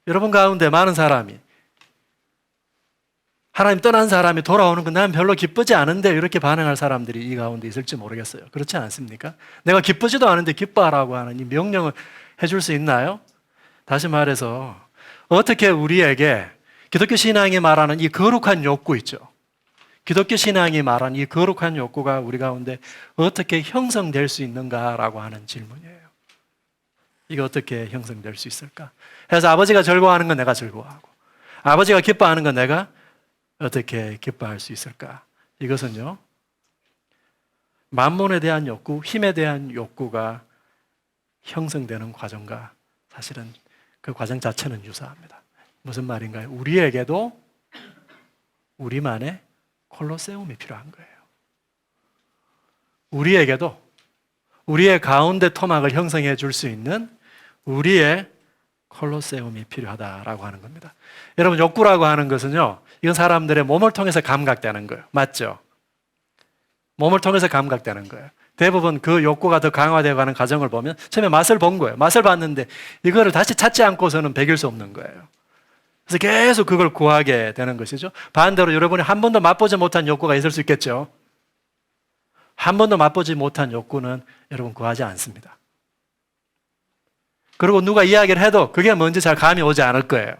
여러분 가운데 많은 사람이, 하나님 떠난 사람이 돌아오는 건 난 별로 기쁘지 않은데 이렇게 반응할 사람들이 이 가운데 있을지 모르겠어요. 그렇지 않습니까? 내가 기쁘지도 않은데 기뻐하라고 하는 이 명령을 해줄 수 있나요? 다시 말해서 어떻게 우리에게 기독교 신앙이 말하는 이 거룩한 욕구 있죠. 기독교 신앙이 말하는 이 거룩한 욕구가 우리 가운데 어떻게 형성될 수 있는가라고 하는 질문이에요. 이게 어떻게 형성될 수 있을까? 그래서 아버지가 즐거워하는 건 내가 즐거워하고 아버지가 기뻐하는 건 내가 어떻게 기뻐할 수 있을까? 이것은요, 만몬에 대한 욕구, 힘에 대한 욕구가 형성되는 과정과 사실은 그 과정 자체는 유사합니다. 무슨 말인가요? 우리에게도 우리만의 콜로세움이 필요한 거예요. 우리에게도 우리의 가운데 토막을 형성해 줄 수 있는 우리의 콜로세움이 필요하다라고 하는 겁니다. 여러분, 욕구라고 하는 것은요, 이건 사람들의 몸을 통해서 감각되는 거예요. 맞죠? 몸을 통해서 감각되는 거예요. 대부분 그 욕구가 더 강화되어 가는 과정을 보면 처음에 맛을 본 거예요. 맛을 봤는데 이거를 다시 찾지 않고서는 배길 수 없는 거예요. 그래서 계속 그걸 구하게 되는 것이죠. 반대로 여러분이 한 번도 맛보지 못한 욕구가 있을 수 있겠죠. 한 번도 맛보지 못한 욕구는 여러분 구하지 않습니다. 그리고 누가 이야기를 해도 그게 뭔지 잘 감이 오지 않을 거예요.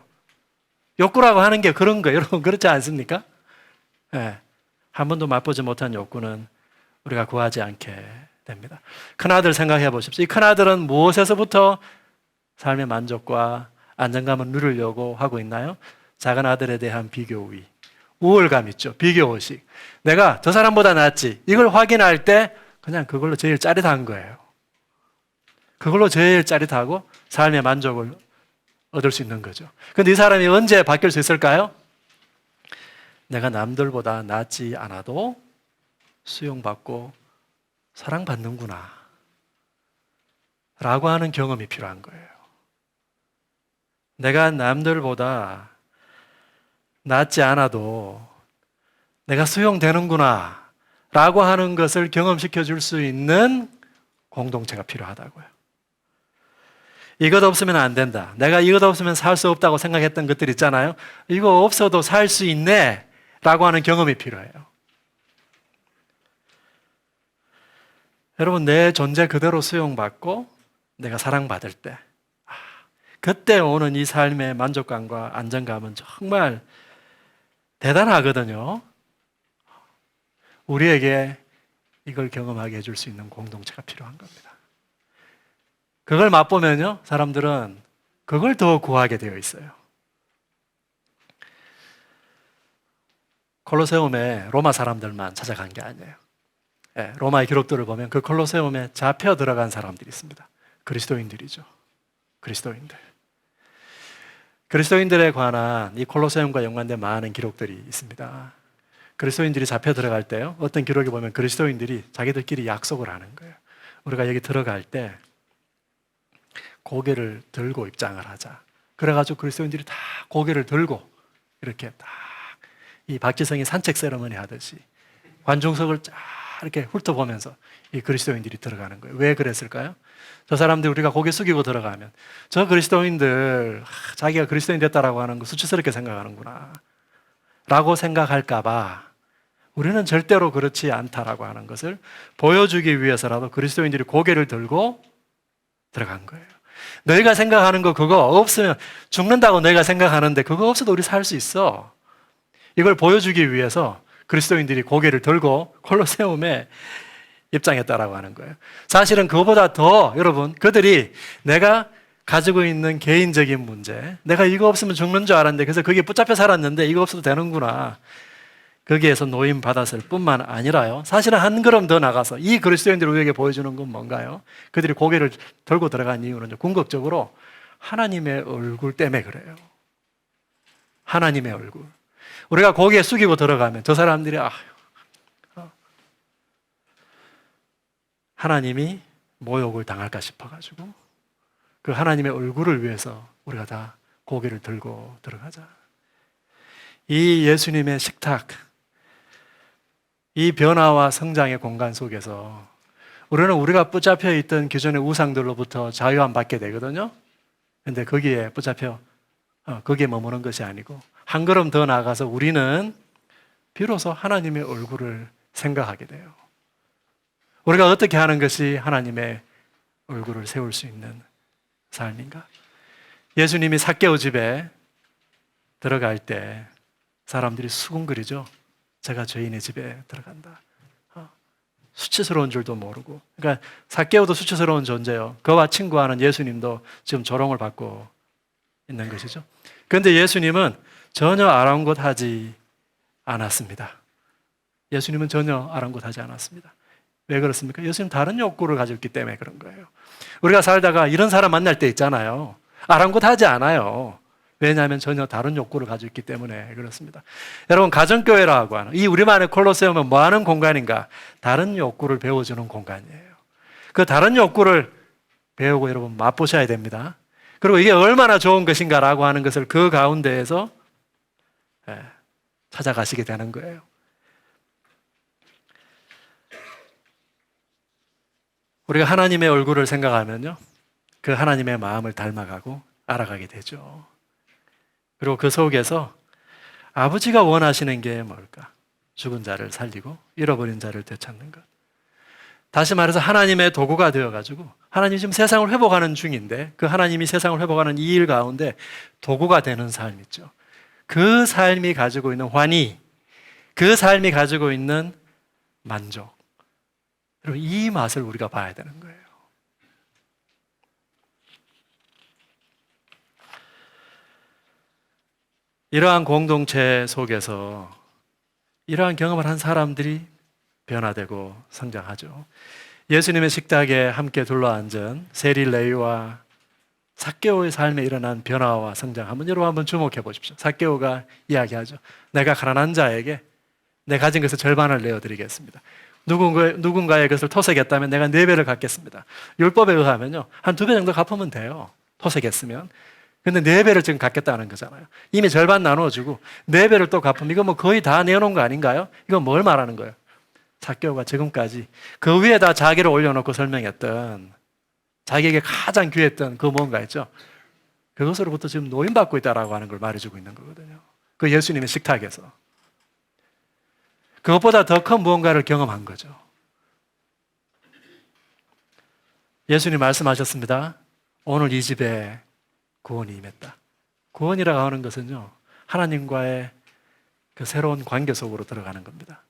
욕구라고 하는 게 그런 거예요. 여러분, 그렇지 않습니까? 네. 한 번도 맛보지 못한 욕구는 우리가 구하지 않게 됩니다. 큰아들 생각해 보십시오. 이 큰아들은 무엇에서부터 삶의 만족과 안정감을 누리려고 하고 있나요? 작은 아들에 대한 비교의, 우월감 있죠. 비교의식. 내가 저 사람보다 낫지. 이걸 확인할 때 그냥 그걸로 제일 짜릿한 거예요. 그걸로 제일 짜릿하고 삶의 만족을 얻을 수 있는 거죠. 근데 이 사람이 언제 바뀔 수 있을까요? 내가 남들보다 낫지 않아도 수용받고 사랑받는구나 라고 하는 경험이 필요한 거예요. 내가 남들보다 낫지 않아도 내가 수용되는구나 라고 하는 것을 경험시켜 줄 수 있는 공동체가 필요하다고요. 이것 없으면 안 된다. 내가 이것 없으면 살 수 없다고 생각했던 것들 있잖아요. 이거 없어도 살 수 있네 라고 하는 경험이 필요해요. 여러분, 내 존재 그대로 수용받고 내가 사랑받을 때, 그때 오는 이 삶의 만족감과 안정감은 정말 대단하거든요. 우리에게 이걸 경험하게 해줄 수 있는 공동체가 필요한 겁니다. 그걸 맛보면요, 사람들은 그걸 더 구하게 되어 있어요. 콜로세움에 로마 사람들만 찾아간 게 아니에요. 로마의 기록들을 보면 그 콜로세움에 잡혀 들어간 사람들이 있습니다. 그리스도인들이죠. 그리스도인들에 관한 이 콜로세움과 연관된 많은 기록들이 있습니다. 그리스도인들이 잡혀 들어갈 때요, 어떤 기록에 보면 그리스도인들이 자기들끼리 약속을 하는 거예요. 우리가 여기 들어갈 때 고개를 들고 입장을 하자. 그래가지고 그리스도인들이 다 고개를 들고 이렇게 딱 이 박지성이 산책 세레머니 하듯이 관중석을 쫙 이렇게 훑어보면서 이 그리스도인들이 들어가는 거예요. 왜 그랬을까요? 저 사람들 우리가 고개 숙이고 들어가면 저 그리스도인들 자기가 그리스도인 됐다라고 하는 거 수치스럽게 생각하는구나 라고 생각할까 봐 우리는 절대로 그렇지 않다라고 하는 것을 보여주기 위해서라도 그리스도인들이 고개를 들고 들어간 거예요. 너희가 생각하는 거 그거 없으면 죽는다고 너희가 생각하는데 그거 없어도 우리 살 수 있어. 이걸 보여주기 위해서 그리스도인들이 고개를 들고 콜로세움에 입장했다라고 하는 거예요. 사실은 그거보다 더 여러분, 그들이 내가 가지고 있는 개인적인 문제, 내가 이거 없으면 죽는 줄 알았는데 그래서 거기에 붙잡혀 살았는데 이거 없어도 되는구나, 거기에서 노임 받았을 뿐만 아니라요, 사실은 한 걸음 더 나가서 이 그리스도인들이 우리에게 보여주는 건 뭔가요? 그들이 고개를 들고 들어간 이유는 궁극적으로 하나님의 얼굴 때문에 그래요. 하나님의 얼굴. 우리가 고개 숙이고 들어가면 저 사람들이 하나님이 모욕을 당할까 싶어가지고 그 하나님의 얼굴을 위해서 우리가 다 고개를 들고 들어가자. 이 예수님의 식탁, 이 변화와 성장의 공간 속에서 우리는 우리가 붙잡혀 있던 기존의 우상들로부터 자유함 받게 되거든요. 근데 거기에 붙잡혀 거기에 머무는 것이 아니고 한 걸음 더 나아가서 우리는 비로소 하나님의 얼굴을 생각하게 돼요. 우리가 어떻게 하는 것이 하나님의 얼굴을 세울 수 있는 삶인가? 예수님이 삭개오 집에 들어갈 때 사람들이 수군거리죠. 제가 죄인의 집에 들어간다. 수치스러운 줄도 모르고. 그러니까 삭개오도 수치스러운 존재요. 그와 친구하는 예수님도 지금 조롱을 받고 있는 것이죠. 그런데 예수님은 전혀 아랑곳하지 않았습니다. 예수님은 전혀 아랑곳하지 않았습니다. 왜 그렇습니까? 예수님 다른 욕구를 가지고 있기 때문에 그런 거예요. 우리가 살다가 이런 사람 만날 때 있잖아요. 아랑곳하지 않아요. 왜냐하면 전혀 다른 욕구를 가지고 있기 때문에 그렇습니다. 여러분, 가정교회라고 하는 이 우리만의 콜로세움은 뭐 하는 공간인가? 다른 욕구를 배워주는 공간이에요. 그 다른 욕구를 배우고 여러분 맛보셔야 됩니다. 그리고 이게 얼마나 좋은 것인가라고 하는 것을 그 가운데에서 찾아가시게 되는 거예요. 우리가 하나님의 얼굴을 생각하면요, 그 하나님의 마음을 닮아가고 알아가게 되죠. 그리고 그 속에서 아버지가 원하시는 게 뭘까? 죽은 자를 살리고 잃어버린 자를 되찾는 것. 다시 말해서 하나님의 도구가 되어가지고 하나님이 지금 세상을 회복하는 중인데 그 하나님이 세상을 회복하는 이 일 가운데 도구가 되는 삶 있죠. 그 삶이 가지고 있는 환희, 그 삶이 가지고 있는 만족, 그리고 이 맛을 우리가 봐야 되는 거예요. 이러한 공동체 속에서 이러한 경험을 한 사람들이 변화되고 성장하죠. 예수님의 식탁에 함께 둘러앉은 세리 레위와 삭개오의 삶에 일어난 변화와 성장 여러분 한번 주목해 보십시오. 삭개오가 이야기하죠. 내가 가난한 자에게 내 가진 것의 절반을 내어드리겠습니다. 누군가의 것을 토색했다면 내가 4배를 갚겠습니다. 율법에 의하면요, 한 2배 정도 갚으면 돼요. 토색했으면. 근데 4배를 지금 갚겠다는 거잖아요. 이미 절반 나눠주고 4배를 또 갚으면 이거 뭐 거의 다 내어놓은 거 아닌가요? 이건 뭘 말하는 거예요? 삭개오가 지금까지 그 위에다 자기를 올려놓고 설명했던, 자기에게 가장 귀했던 그 뭔가 있죠? 그것으로부터 지금 노임받고 있다라고 하는 걸 말해주고 있는 거거든요. 그 예수님의 식탁에서. 그것보다 더 큰 무언가를 경험한 거죠. 예수님 말씀하셨습니다. 오늘 이 집에 구원이 임했다. 구원이라고 하는 것은요, 하나님과의 그 새로운 관계 속으로 들어가는 겁니다.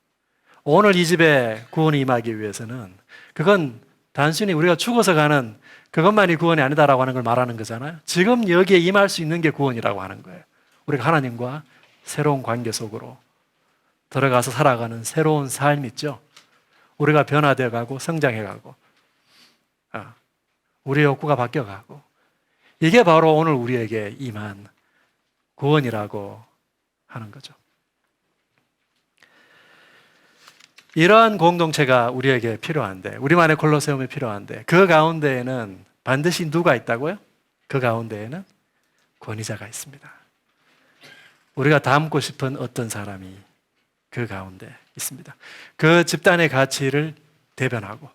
오늘 이 집에 구원이 임하기 위해서는 그건 단순히 우리가 죽어서 가는 그것만이 구원이 아니다라고 하는 걸 말하는 거잖아요. 지금 여기에 임할 수 있는 게 구원이라고 하는 거예요. 우리가 하나님과 새로운 관계 속으로 들어가서 살아가는 새로운 삶 있죠. 우리가 변화되어 가고 성장해 가고 우리의 욕구가 바뀌어 가고, 이게 바로 오늘 우리에게 임한 구원이라고 하는 거죠. 이러한 공동체가 우리에게 필요한데, 우리만의 콜로세움이 필요한데, 그 가운데에는 반드시 누가 있다고요? 그 가운데에는 권위자가 있습니다. 우리가 닮고 싶은 어떤 사람이 그 가운데 있습니다. 그 집단의 가치를 대변하고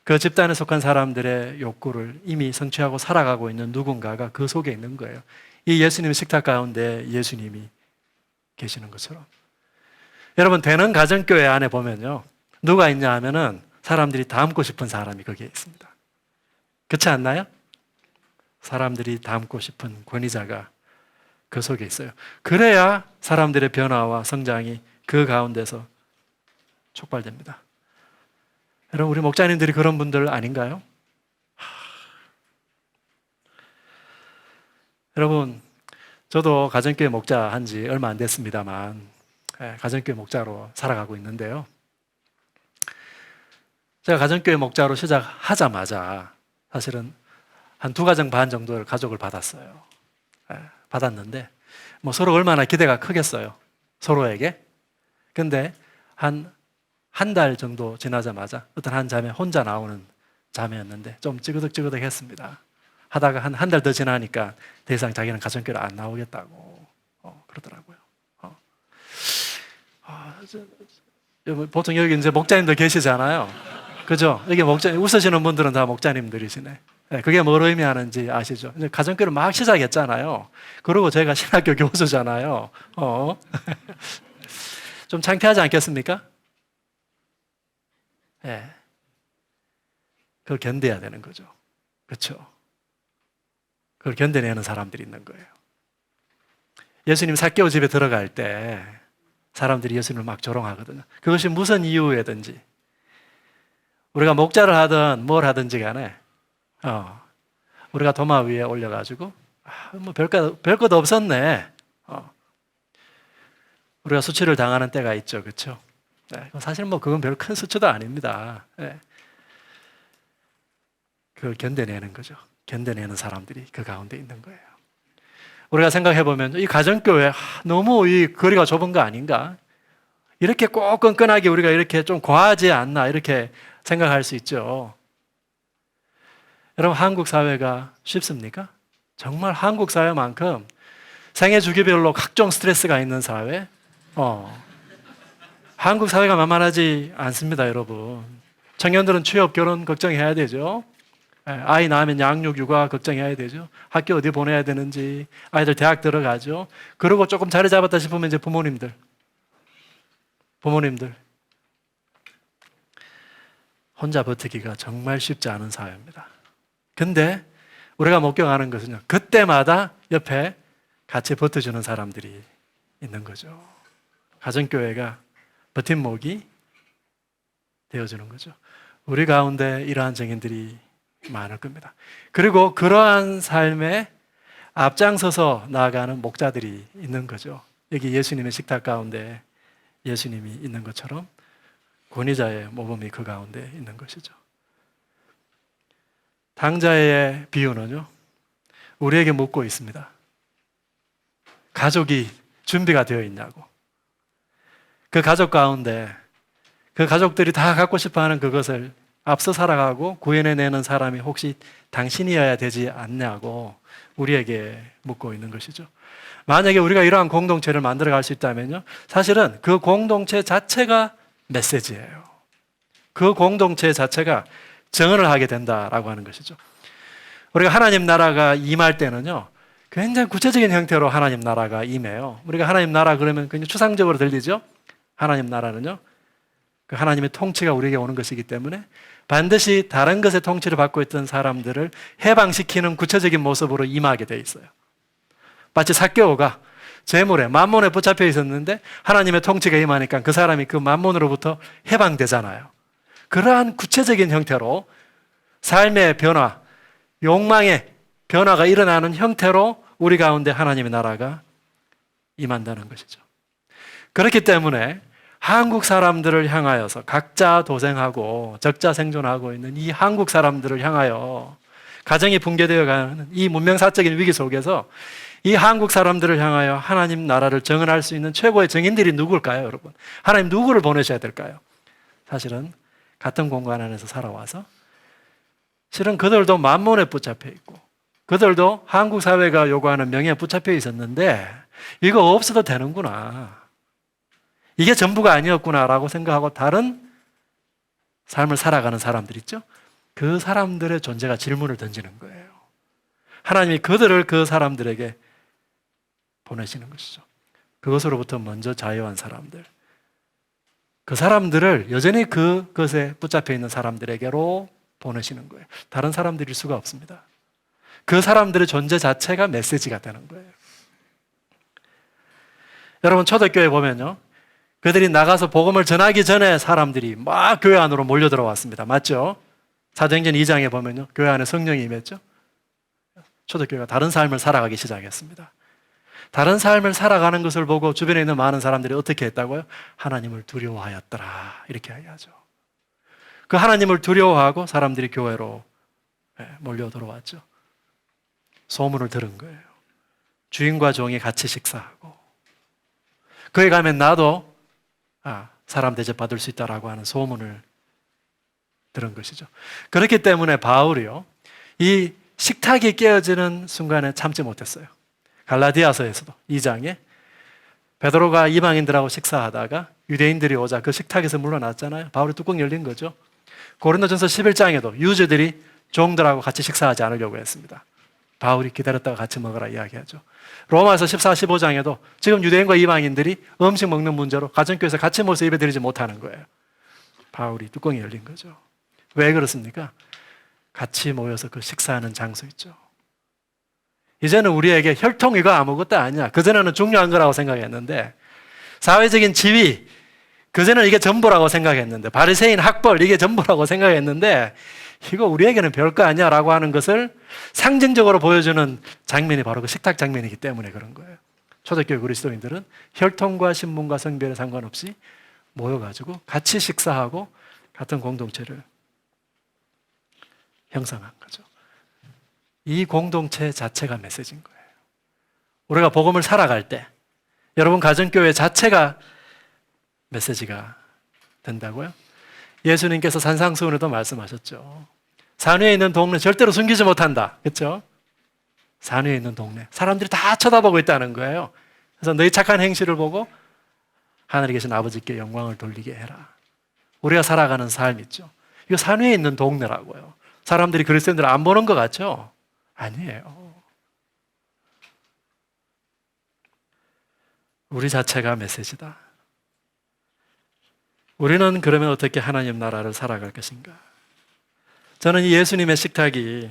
그 집단에 속한 사람들의 욕구를 이미 성취하고 살아가고 있는 누군가가 그 속에 있는 거예요. 이 예수님의 식탁 가운데 예수님이 계시는 것처럼. 여러분, 되는 가정교회 안에 보면요, 누가 있냐 하면은 사람들이 닮고 싶은 사람이 거기에 있습니다. 그렇지 않나요? 사람들이 닮고 싶은 권위자가 그 속에 있어요. 그래야 사람들의 변화와 성장이 그 가운데서 촉발됩니다. 여러분, 우리 목자님들이 그런 분들 아닌가요? 여러분, 저도 가정교회 목자 한 지 얼마 안 됐습니다만 가정교회 목자로 살아가고 있는데요. 제가 가정교회 목자로 시작하자마자 사실은 한 2가정 반 정도의 가족을 받았어요. 받았는데 뭐 서로 얼마나 기대가 크겠어요, 서로에게. 근데 한 달 정도 지나자마자 어떤 한 자매, 혼자 나오는 자매였는데 좀 찌그덕찌그덕 했습니다. 하다가 한 달 더 지나니까 더 이상 자기는 가정교회를 안 나오겠다고 그러더라고요. 보통 여기 이제 목자님들 계시잖아요. 그죠? 여기 웃으시는 분들은 다 목자님들이시네. 네, 그게 뭘 의미하는지 아시죠? 이제 가정교회를 막 시작했잖아요. 그리고 제가 신학교 교수잖아요. 좀 창피하지 않겠습니까? 예. 그걸 견뎌야 되는 거죠. 그렇죠? 그걸 견뎌내는 사람들이 있는 거예요. 예수님 삭개오 집에 들어갈 때 사람들이 예수님을 막 조롱하거든요. 그것이 무슨 이유에든지, 우리가 목자를 하든 뭘 하든지 간에 우리가 도마 위에 올려가지고 뭐 별것 없었네. 우리가 수치를 당하는 때가 있죠. 그렇죠? 네, 사실 뭐 그건 별 큰 수치도 아닙니다. 네. 그걸 견뎌내는 거죠. 견뎌내는 사람들이 그 가운데 있는 거예요. 우리가 생각해 보면 이 가정교회 너무 이 거리가 좁은 거 아닌가? 이렇게 꼭 끈끈하게 우리가 이렇게 좀 과하지 않나 이렇게 생각할 수 있죠. 여러분, 한국 사회가 쉽습니까? 정말 한국 사회만큼 생애 주기별로 각종 스트레스가 있는 사회, 한국 사회가 만만하지 않습니다, 여러분. 청년들은 취업, 결혼 걱정해야 되죠. 아이 낳으면 양육, 육아 걱정해야 되죠. 학교 어디 보내야 되는지, 아이들 대학 들어가죠. 그리고 조금 자리 잡았다 싶으면 이제 부모님들 혼자 버티기가 정말 쉽지 않은 사회입니다. 근데 우리가 목격하는 것은요, 그때마다 옆에 같이 버텨주는 사람들이 있는 거죠. 가정교회가 버팀목이 되어주는 거죠. 우리 가운데 이러한 증인들이 많을 겁니다. 그리고 그러한 삶에 앞장서서 나아가는 목자들이 있는 거죠. 여기 예수님의 식탁 가운데 예수님이 있는 것처럼 권위자의 모범이 그 가운데 있는 것이죠. 당자의 비유는요, 우리에게 묻고 있습니다. 가족이 준비가 되어 있냐고. 그 가족 가운데 그 가족들이 다 갖고 싶어하는 그것을 앞서 살아가고 구현해내는 사람이 혹시 당신이어야 되지 않냐고 우리에게 묻고 있는 것이죠. 만약에 우리가 이러한 공동체를 만들어갈 수 있다면요, 사실은 그 공동체 자체가 메시지예요. 그 공동체 자체가 증언을 하게 된다라고 하는 것이죠. 우리가 하나님 나라가 임할 때는요, 굉장히 구체적인 형태로 하나님 나라가 임해요. 우리가 하나님 나라 그러면 굉장히 추상적으로 들리죠? 하나님 나라는요, 그 하나님의 통치가 우리에게 오는 것이기 때문에 반드시 다른 것의 통치를 받고 있던 사람들을 해방시키는 구체적인 모습으로 임하게 돼 있어요. 마치 삭개오가 재물에 만몬에 붙잡혀 있었는데 하나님의 통치가 임하니까 그 사람이 그 만몬으로부터 해방되잖아요. 그러한 구체적인 형태로 삶의 변화, 욕망의 변화가 일어나는 형태로 우리 가운데 하나님의 나라가 임한다는 것이죠. 그렇기 때문에 한국 사람들을 향하여서 각자 도생하고 적자 생존하고 있는 이 한국 사람들을 향하여 가정이 붕괴되어 가는 이 문명사적인 위기 속에서 이 한국 사람들을 향하여 하나님 나라를 증언할 수 있는 최고의 증인들이 누굴까요, 여러분? 하나님 누구를 보내셔야 될까요? 사실은 같은 공간 안에서 살아와서 실은 그들도 만몬에 붙잡혀 있고 그들도 한국 사회가 요구하는 명예에 붙잡혀 있었는데 이거 없어도 되는구나, 이게 전부가 아니었구나라고 생각하고 다른 삶을 살아가는 사람들 있죠? 그 사람들의 존재가 질문을 던지는 거예요. 하나님이 그들을 그 사람들에게 보내시는 것이죠. 그것으로부터 먼저 자유한 사람들, 그 사람들을 여전히 그것에 붙잡혀 있는 사람들에게로 보내시는 거예요. 다른 사람들일 수가 없습니다. 그 사람들의 존재 자체가 메시지가 되는 거예요. 여러분, 초대교회 보면요, 그들이 나가서 복음을 전하기 전에 사람들이 막 교회 안으로 몰려 들어왔습니다. 맞죠? 사도행전 2장에 보면요, 교회 안에 성령이 임했죠. 초대교회가 다른 삶을 살아가기 시작했습니다. 다른 삶을 살아가는 것을 보고 주변에 있는 많은 사람들이 어떻게 했다고요? 하나님을 두려워하였더라, 이렇게 이야기하죠. 그 하나님을 두려워하고 사람들이 교회로 몰려 들어왔죠. 소문을 들은 거예요. 주인과 종이 같이 식사하고 거기 가면 나도 사람 대접 받을 수 있다라고 하는 소문을 들은 것이죠. 그렇기 때문에 바울이요, 이 식탁이 깨어지는 순간에 참지 못했어요. 갈라디아서에서도 2장에 베드로가 이방인들하고 식사하다가 유대인들이 오자 그 식탁에서 물러났잖아요. 바울이 뚜껑 열린 거죠. 고린도전서 11장에도 유저들이 종들하고 같이 식사하지 않으려고 했습니다. 바울이 기다렸다가 같이 먹으라 이야기하죠. 로마서 14, 15장에도 지금 유대인과 이방인들이 음식 먹는 문제로 가정교회에서 같이 모여서 예배드리지 못하는 거예요. 바울이 뚜껑이 열린 거죠. 왜 그렇습니까? 같이 모여서 그 식사하는 장소 있죠. 이제는 우리에게 혈통 이거 아무것도 아니야. 그전에는 중요한 거라고 생각했는데, 사회적인 지위, 그전에는 이게 전부라고 생각했는데, 바리새인 학벌 이게 전부라고 생각했는데 이거 우리에게는 별거 아니야 라고 하는 것을 상징적으로 보여주는 장면이 바로 그 식탁 장면이기 때문에 그런 거예요. 초대교회 그리스도인들은 혈통과 신분과 성별에 상관없이 모여가지고 같이 식사하고 같은 공동체를 형성한 거죠. 이 공동체 자체가 메시지인 거예요. 우리가 복음을 살아갈 때 여러분 가정교회 자체가 메시지가 된다고요? 예수님께서 산상수훈에도 말씀하셨죠. 산 위에 있는 동네 절대로 숨기지 못한다. 그렇죠? 산 위에 있는 동네 사람들이 다 쳐다보고 있다는 거예요. 그래서 너희 착한 행실을 보고 하늘에 계신 아버지께 영광을 돌리게 해라. 우리가 살아가는 삶 있죠. 이거 산 위에 있는 동네라고요. 사람들이 그리스도인들을 안 보는 것 같죠? 아니에요. 우리 자체가 메시지다. 우리는 그러면 어떻게 하나님 나라를 살아갈 것인가? 저는 이 예수님의 식탁이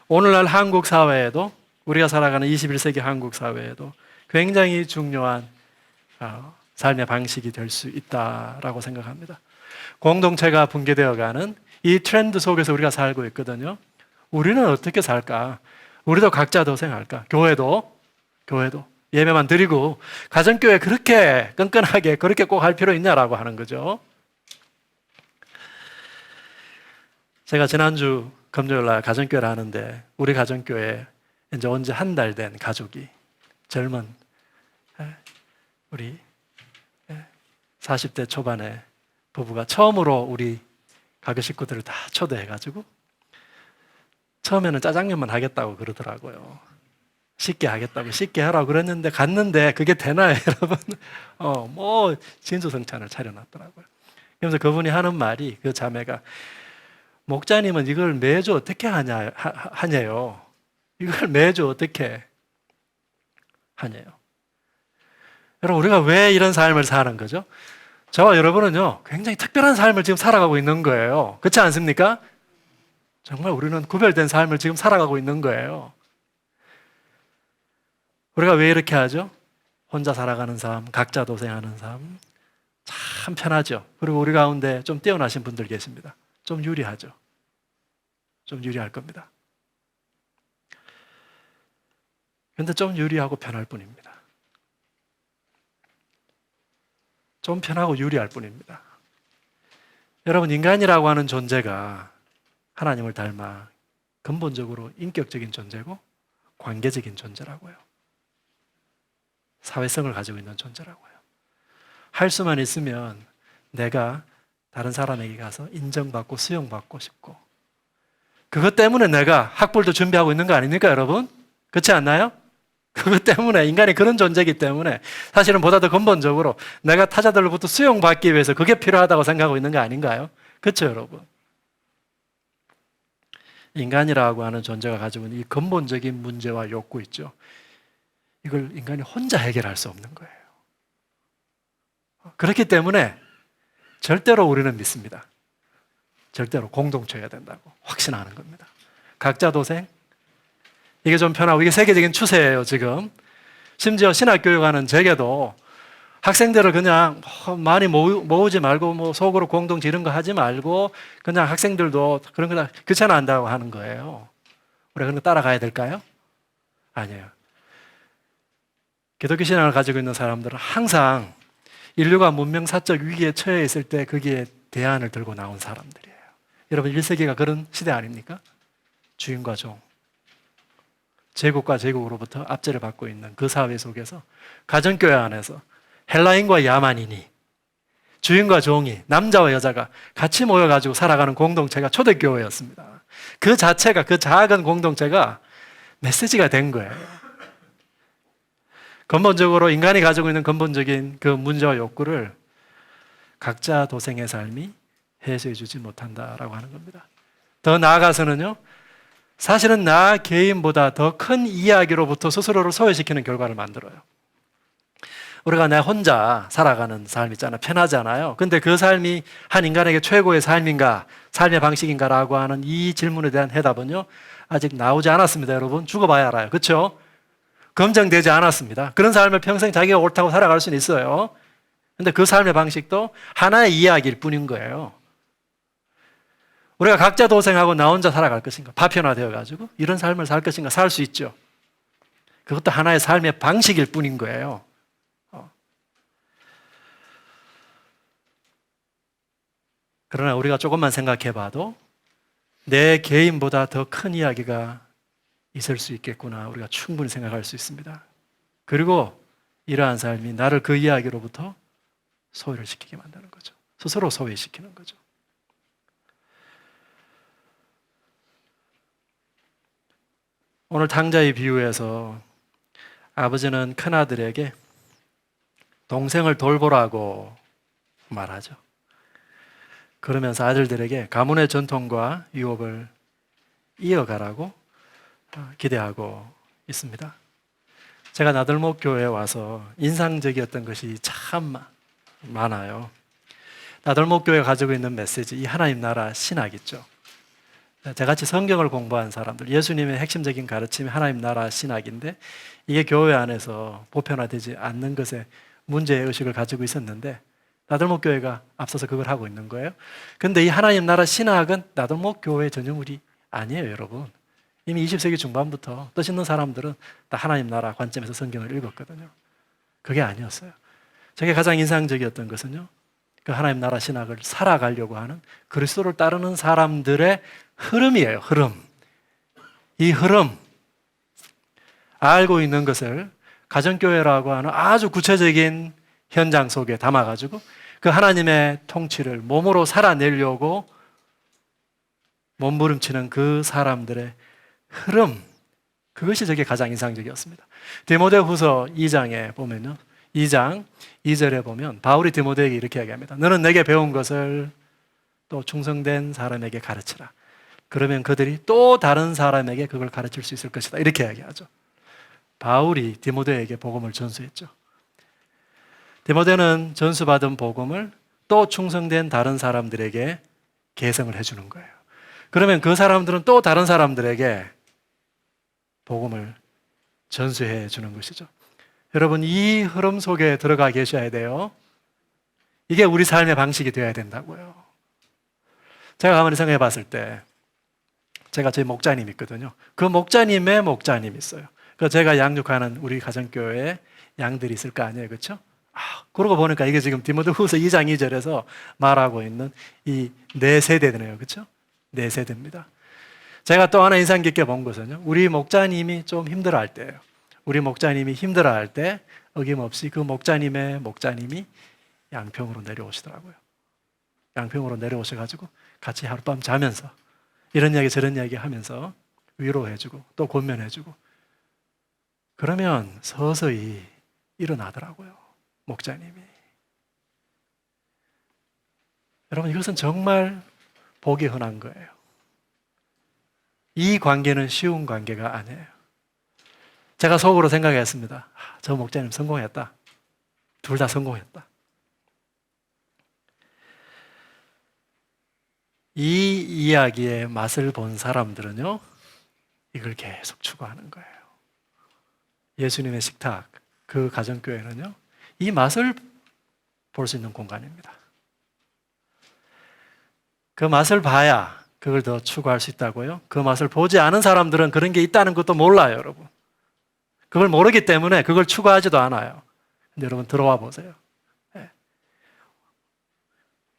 오늘날 한국 사회에도, 우리가 살아가는 21세기 한국 사회에도 굉장히 중요한 삶의 방식이 될 수 있다라고 생각합니다. 공동체가 붕괴되어가는 이 트렌드 속에서 우리가 살고 있거든요. 우리는 어떻게 살까? 우리도 각자 도생할까? 교회도 예배만 드리고 가정교회 그렇게 끈끈하게 그렇게 꼭 할 필요 있냐라고 하는 거죠. 제가 지난주 금요일 날 가정교회를 하는데 우리 가정교회 이제 온 지 한 달 된 가족이, 젊은 우리 40대 초반의 부부가 처음으로 우리 가게 식구들을 다 초대해가지고 처음에는 짜장면만 하겠다고 그러더라고요. 쉽게 하겠다고, 쉽게 하라고 그랬는데 갔는데 그게 되나요, 여러분? 뭐 진수성찬을 차려놨더라고요. 그래서 그분이 하는 말이, 그 자매가, 목자님은 이걸 매주 어떻게 하냐요? 이걸 매주 어떻게 하냐요? 여러분, 우리가 왜 이런 삶을 사는 거죠? 저와 여러분은요, 굉장히 특별한 삶을 지금 살아가고 있는 거예요. 그렇지 않습니까? 정말 우리는 구별된 삶을 지금 살아가고 있는 거예요. 우리가 왜 이렇게 하죠? 혼자 살아가는 삶, 각자 도생하는 삶, 참 편하죠. 그리고 우리 가운데 좀 뛰어나신 분들 계십니다. 좀 유리하죠. 좀 유리할 겁니다. 그런데 좀 유리하고 편할 뿐입니다. 좀 편하고 유리할 뿐입니다. 여러분, 인간이라고 하는 존재가 하나님을 닮아 근본적으로 인격적인 존재고 관계적인 존재라고요. 사회성을 가지고 있는 존재라고요. 할 수만 있으면 내가 다른 사람에게 가서 인정받고 수용받고 싶고, 그것 때문에 내가 학벌도 준비하고 있는 거 아닙니까, 여러분? 그렇지 않나요? 그것 때문에, 인간이 그런 존재이기 때문에 사실은 보다 더 근본적으로 내가 타자들로부터 수용받기 위해서 그게 필요하다고 생각하고 있는 거 아닌가요? 그렇죠, 여러분? 인간이라고 하는 존재가 가지고 있는 이 근본적인 문제와 욕구 있죠. 이걸 인간이 혼자 해결할 수 없는 거예요. 그렇기 때문에 절대로 우리는 믿습니다. 절대로 공동체여야 된다고 확신하는 겁니다. 각자 도생, 이게 좀 편하고, 이게 세계적인 추세예요, 지금. 심지어 신학교육하는 제게도 학생들을 그냥 많이 모으지 말고, 뭐 속으로 공동체 이런 거 하지 말고 그냥 학생들도 그런 거 귀찮아한다고 하는 거예요. 우리가 그런 거 따라가야 될까요? 아니에요. 기독교 신앙을 가지고 있는 사람들은 항상 인류가 문명사적 위기에 처해 있을 때 거기에 대안을 들고 나온 사람들이에요. 여러분, 1세기가 그런 시대 아닙니까? 주인과 종, 제국과 제국으로부터 압제를 받고 있는 그 사회 속에서 가정교회 안에서 헬라인과 야만인이, 주인과 종이, 남자와 여자가 같이 모여가지고 살아가는 공동체가 초대교회였습니다. 그 자체가, 그 작은 공동체가 메시지가 된 거예요. 근본적으로 인간이 가지고 있는 근본적인 그 문제와 욕구를 각자 도생의 삶이 해소해 주지 못한다라고 하는 겁니다. 더 나아가서는요, 사실은 나 개인보다 더 큰 이야기로부터 스스로를 소외시키는 결과를 만들어요. 우리가 내 혼자 살아가는 삶 있잖아요. 편하잖아요. 근데 그 삶이 한 인간에게 최고의 삶인가, 삶의 방식인가라고 하는 이 질문에 대한 해답은요, 아직 나오지 않았습니다, 여러분. 죽어봐야 알아요. 그렇죠? 검증되지 않았습니다. 그런 삶을 평생 자기가 옳다고 살아갈 수는 있어요. 근데 그 삶의 방식도 하나의 이야기일 뿐인 거예요. 우리가 각자 도생하고 나 혼자 살아갈 것인가, 파편화되어가지고 이런 삶을 살 것인가, 살 수 있죠. 그것도 하나의 삶의 방식일 뿐인 거예요. 그러나 우리가 조금만 생각해 봐도 내 개인보다 더 큰 이야기가 있을 수 있겠구나, 우리가 충분히 생각할 수 있습니다. 그리고 이러한 삶이 나를 그 이야기로부터 소외를 시키게 만드는 거죠. 스스로 소외시키는 거죠. 오늘 탕자의 비유에서 아버지는 큰아들에게 동생을 돌보라고 말하죠. 그러면서 아들들에게 가문의 전통과 유업을 이어가라고 기대하고 있습니다. 제가 나들목 교회에 와서 인상적이었던 것이 참 많아요. 나들목 교회가 가지고 있는 메시지, 이 하나님 나라 신학 있죠. 저같이 성경을 공부한 사람들, 예수님의 핵심적인 가르침이 하나님 나라 신학인데, 이게 교회 안에서 보편화되지 않는 것에 문제의식을 가지고 있었는데 나들목 교회가 앞서서 그걸 하고 있는 거예요. 그런데 이 하나님 나라 신학은 나들목 교회 전유물이 아니에요, 여러분. 이미 20세기 중반부터 뜻 있는 사람들은 다 하나님 나라 관점에서 성경을 읽었거든요. 그게 아니었어요. 저게 가장 인상적이었던 것은요, 그 하나님 나라 신학을 살아가려고 하는 그리스도를 따르는 사람들의 흐름이에요. 흐름. 이 흐름, 알고 있는 것을 가정교회라고 하는 아주 구체적인 현장 속에 담아가지고 그 하나님의 통치를 몸으로 살아내려고 몸부림치는 그 사람들의 흐름, 그것이 저게 가장 인상적이었습니다. 디모데후서 2장에 보면요, 2장 2절에 보면 바울이 디모데에게 이렇게 얘기합니다. 너는 내게 배운 것을 또 충성된 사람에게 가르치라. 그러면 그들이 또 다른 사람에게 그걸 가르칠 수 있을 것이다. 이렇게 얘기하죠. 바울이 디모데에게 복음을 전수했죠. 디모데는 전수받은 복음을 또 충성된 다른 사람들에게 계승을 해주는 거예요. 그러면 그 사람들은 또 다른 사람들에게 복음을 전수해 주는 것이죠. 여러분, 이 흐름 속에 들어가 계셔야 돼요. 이게 우리 삶의 방식이 되어야 된다고요. 제가 가만히 생각해 봤을 때, 제가 제 목자님 있거든요. 그 목자님의 목자님이 있어요. 그래서 제가 양육하는 우리 가정교회에 양들이 있을 거 아니에요. 그렇죠? 그러고 보니까 이게 지금 디모데후서 2장 2절에서 말하고 있는 이 네 세대네요. 그렇죠? 네 세대입니다. 제가 또 하나 인상 깊게 본 것은요, 우리 목자님이 좀 힘들어할 때예요. 우리 목자님이 힘들어할 때 어김없이 그 목자님의 목자님이 양평으로 내려오시더라고요. 양평으로 내려오셔가지고 같이 하룻밤 자면서 이런 이야기 저런 이야기 하면서 위로해주고 또 권면해주고, 그러면 서서히 일어나더라고요, 목자님이. 여러분, 이것은 정말 보기 흔한 거예요. 이 관계는 쉬운 관계가 아니에요. 제가 속으로 생각했습니다. 저 목자님 성공했다. 둘 다 성공했다. 이 이야기의 맛을 본 사람들은요, 이걸 계속 추구하는 거예요. 예수님의 식탁, 그 가정교회는요, 이 맛을 볼 수 있는 공간입니다. 그 맛을 봐야 그걸 더 추구할 수 있다고요. 그 맛을 보지 않은 사람들은 그런 게 있다는 것도 몰라요, 여러분. 그걸 모르기 때문에 그걸 추구하지도 않아요. 근데 여러분, 들어와 보세요. 네.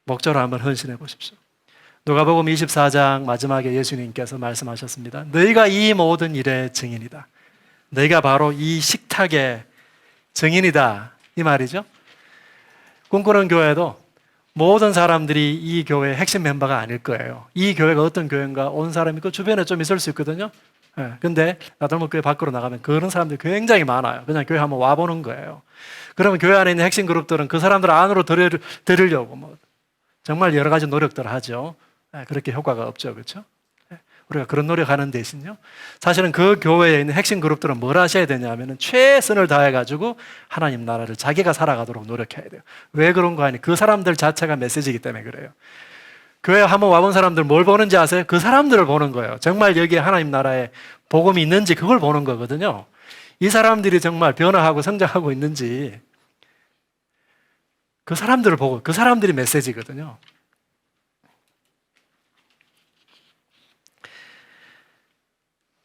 목자로 한번 헌신해 보십시오. 누가복음 24장 마지막에 예수님께서 말씀하셨습니다. 너희가 이 모든 일의 증인이다. 너희가 바로 이 식탁의 증인이다. 이 말이죠. 꿈꾸는 교회도 모든 사람들이 이 교회의 핵심 멤버가 아닐 거예요. 이 교회가 어떤 교회인가 온 사람이 그 주변에 좀 있을 수 있거든요. 근데 나들목 교회 밖으로 나가면 그런 사람들이 굉장히 많아요. 그냥 교회 한번 와보는 거예요. 그러면 교회 안에 있는 핵심 그룹들은 그 사람들 안으로 들으려고 뭐 정말 여러 가지 노력들을 하죠. 그렇게 효과가 없죠. 그렇죠? 우리가 그런 노력하는 대신요, 사실은 그 교회에 있는 핵심 그룹들은 뭘 하셔야 되냐면 최선을 다해가지고 하나님 나라를 자기가 살아가도록 노력해야 돼요. 왜 그런 거 아니? 그 사람들 자체가 메시지이기 때문에 그래요. 교회 한번 와본 사람들 뭘 보는지 아세요? 그 사람들을 보는 거예요. 정말 여기에 하나님 나라에 복음이 있는지 그걸 보는 거거든요. 이 사람들이 정말 변화하고 성장하고 있는지 그 사람들을 보고, 그 사람들이 메시지거든요.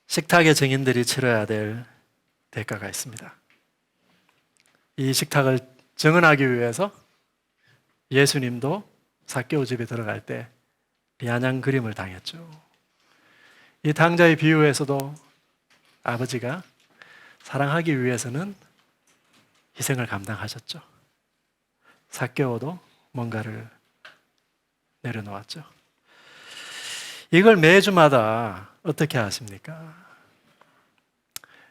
식탁의 증인들이 치러야 될 대가가 있습니다. 이 식탁을 증언하기 위해서 예수님도 삭개오 집에 들어갈 때 비아냥 그림을 당했죠. 이 당자의 비유에서도 아버지가 사랑하기 위해서는 희생을 감당하셨죠. 삭개오도 뭔가를 내려놓았죠. 이걸 매주마다 어떻게 하십니까?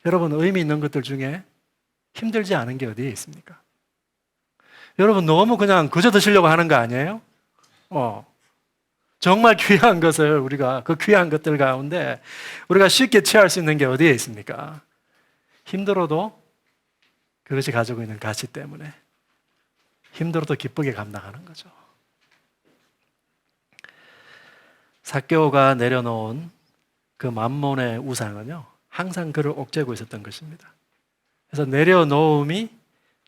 여러분, 의미 있는 것들 중에 힘들지 않은 게 어디에 있습니까? 여러분, 너무 그냥 그저 드시려고 하는 거 아니에요? 정말 귀한 것을 우리가, 그 귀한 것들 가운데 우리가 쉽게 취할 수 있는 게 어디에 있습니까? 힘들어도 그것이 가지고 있는 가치 때문에 힘들어도 기쁘게 감당하는 거죠. 삭개오가 내려놓은 그 만몬의 우상은요, 항상 그를 옥죄고 있었던 것입니다. 그래서 내려놓음이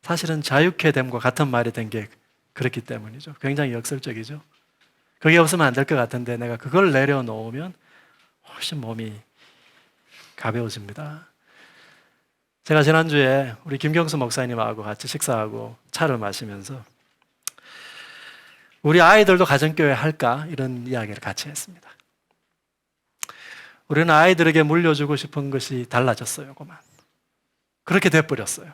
사실은 자유케 됨과 같은 말이 된 게 그렇기 때문이죠. 굉장히 역설적이죠. 그게 없으면 안 될 것 같은데 내가 그걸 내려놓으면 훨씬 몸이 가벼워집니다. 제가 지난주에 우리 김경수 목사님하고 같이 식사하고 차를 마시면서 우리 아이들도 가정교회 할까? 이런 이야기를 같이 했습니다. 우리는 아이들에게 물려주고 싶은 것이 달라졌어요. 그만. 그렇게 돼버렸어요.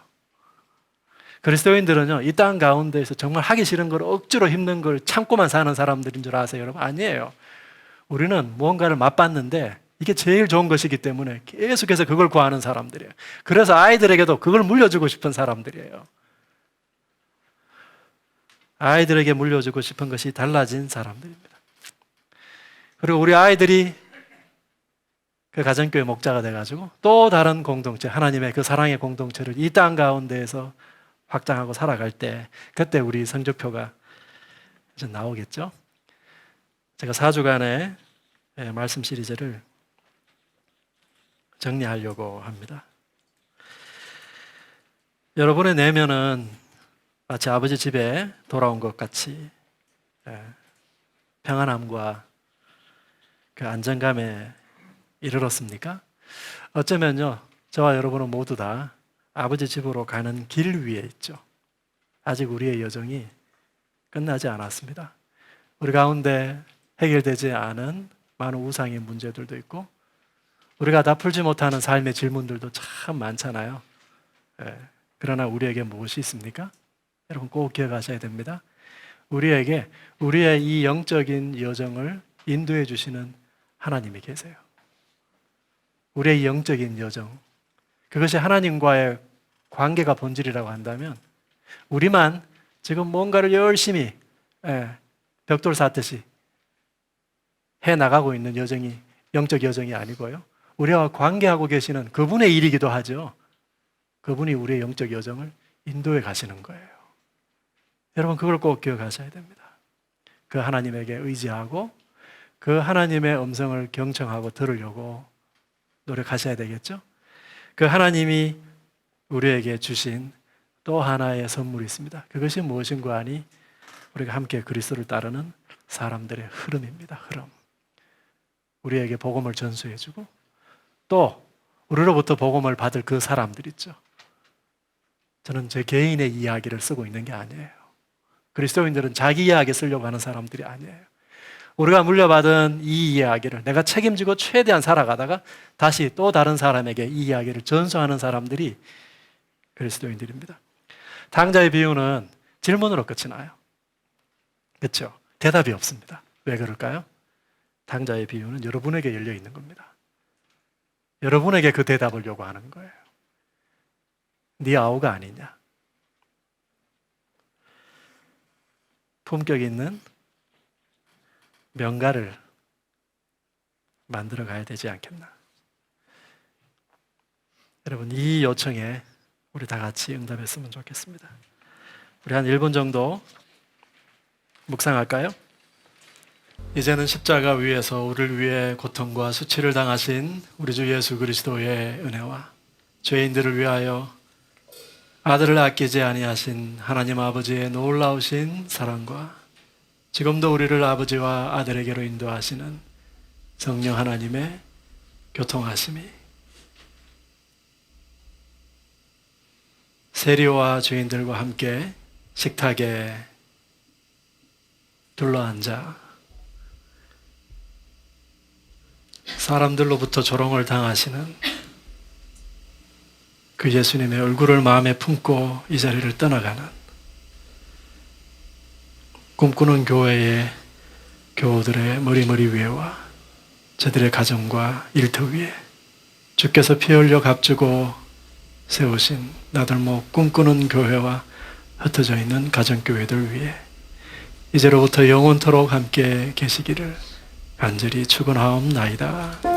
그리스도인들은요, 이 땅 가운데에서 정말 하기 싫은 걸 억지로 힘든 걸 참고만 사는 사람들인 줄 아세요, 여러분? 아니에요. 우리는 무언가를 맛봤는데 이게 제일 좋은 것이기 때문에 계속해서 그걸 구하는 사람들이에요. 그래서 아이들에게도 그걸 물려주고 싶은 사람들이에요. 아이들에게 물려주고 싶은 것이 달라진 사람들입니다. 그리고 우리 아이들이 그 가정교회 목자가 돼가지고 또 다른 공동체, 하나님의 그 사랑의 공동체를 이 땅 가운데에서 확장하고 살아갈 때, 그때 우리 성적표가 이제 나오겠죠. 제가 4주간의 말씀 시리즈를 정리하려고 합니다. 여러분의 내면은 마치 아버지 집에 돌아온 것 같이 평안함과 그 안정감에 이르렀습니까? 어쩌면요, 저와 여러분은 모두 다 아버지 집으로 가는 길 위에 있죠. 아직 우리의 여정이 끝나지 않았습니다. 우리 가운데 해결되지 않은 많은 우상의 문제들도 있고, 우리가 다 풀지 못하는 삶의 질문들도 참 많잖아요. 그러나 우리에게 무엇이 있습니까? 여러분 꼭 기억하셔야 됩니다. 우리에게 우리의 이 영적인 여정을 인도해 주시는 하나님이 계세요. 우리의 이 영적인 여정, 그것이 하나님과의 관계가 본질이라고 한다면 우리만 지금 뭔가를 열심히 벽돌 쌓듯이 해나가고 있는 여정이 영적 여정이 아니고요, 우리와 관계하고 계시는 그분의 일이기도 하죠. 그분이 우리의 영적 여정을 인도해 가시는 거예요. 여러분 그걸 꼭 기억하셔야 됩니다. 그 하나님에게 의지하고 그 하나님의 음성을 경청하고 들으려고 노력하셔야 되겠죠. 그 하나님이 우리에게 주신 또 하나의 선물이 있습니다. 그것이 무엇인가 하니 우리가 함께 그리스도를 따르는 사람들의 흐름입니다. 흐름. 우리에게 복음을 전수해주고 또 우리로부터 복음을 받을 그 사람들 있죠. 저는 제 개인의 이야기를 쓰고 있는 게 아니에요. 그리스도인들은 자기 이야기 쓰려고 하는 사람들이 아니에요. 우리가 물려받은 이 이야기를 내가 책임지고 최대한 살아가다가 다시 또 다른 사람에게 이 이야기를 전수하는 사람들이 그리스도인들입니다. 당자의 비유는 질문으로 끝이 나요. 그렇죠? 대답이 없습니다. 왜 그럴까요? 당자의 비유는 여러분에게 열려 있는 겁니다. 여러분에게 그 대답을 요구하는 거예요. 네 아우가 아니냐? 품격 있는 명가를 만들어 가야 되지 않겠나? 여러분 이 요청에 우리 다 같이 응답했으면 좋겠습니다. 우리 한 1분 정도 묵상할까요? 이제는 십자가 위에서 우리를 위해 고통과 수치를 당하신 우리 주 예수 그리스도의 은혜와 죄인들을 위하여 아들을 아끼지 아니하신 하나님 아버지의 놀라우신 사랑과 지금도 우리를 아버지와 아들에게로 인도하시는 성령 하나님의 교통하심이 세리와 죄인들과 함께 식탁에 둘러앉아 사람들로부터 조롱을 당하시는 그 예수님의 얼굴을 마음에 품고 이 자리를 떠나가는 꿈꾸는 교회의 교우들의 머리 위에와 저들의 가정과 일터 위에 주께서 피 흘려 값주고 세우신 나들목 꿈꾸는 교회와 흩어져 있는 가정교회들 위에 이제로부터 영원토록 함께 계시기를 간절히 축원하옵나이다.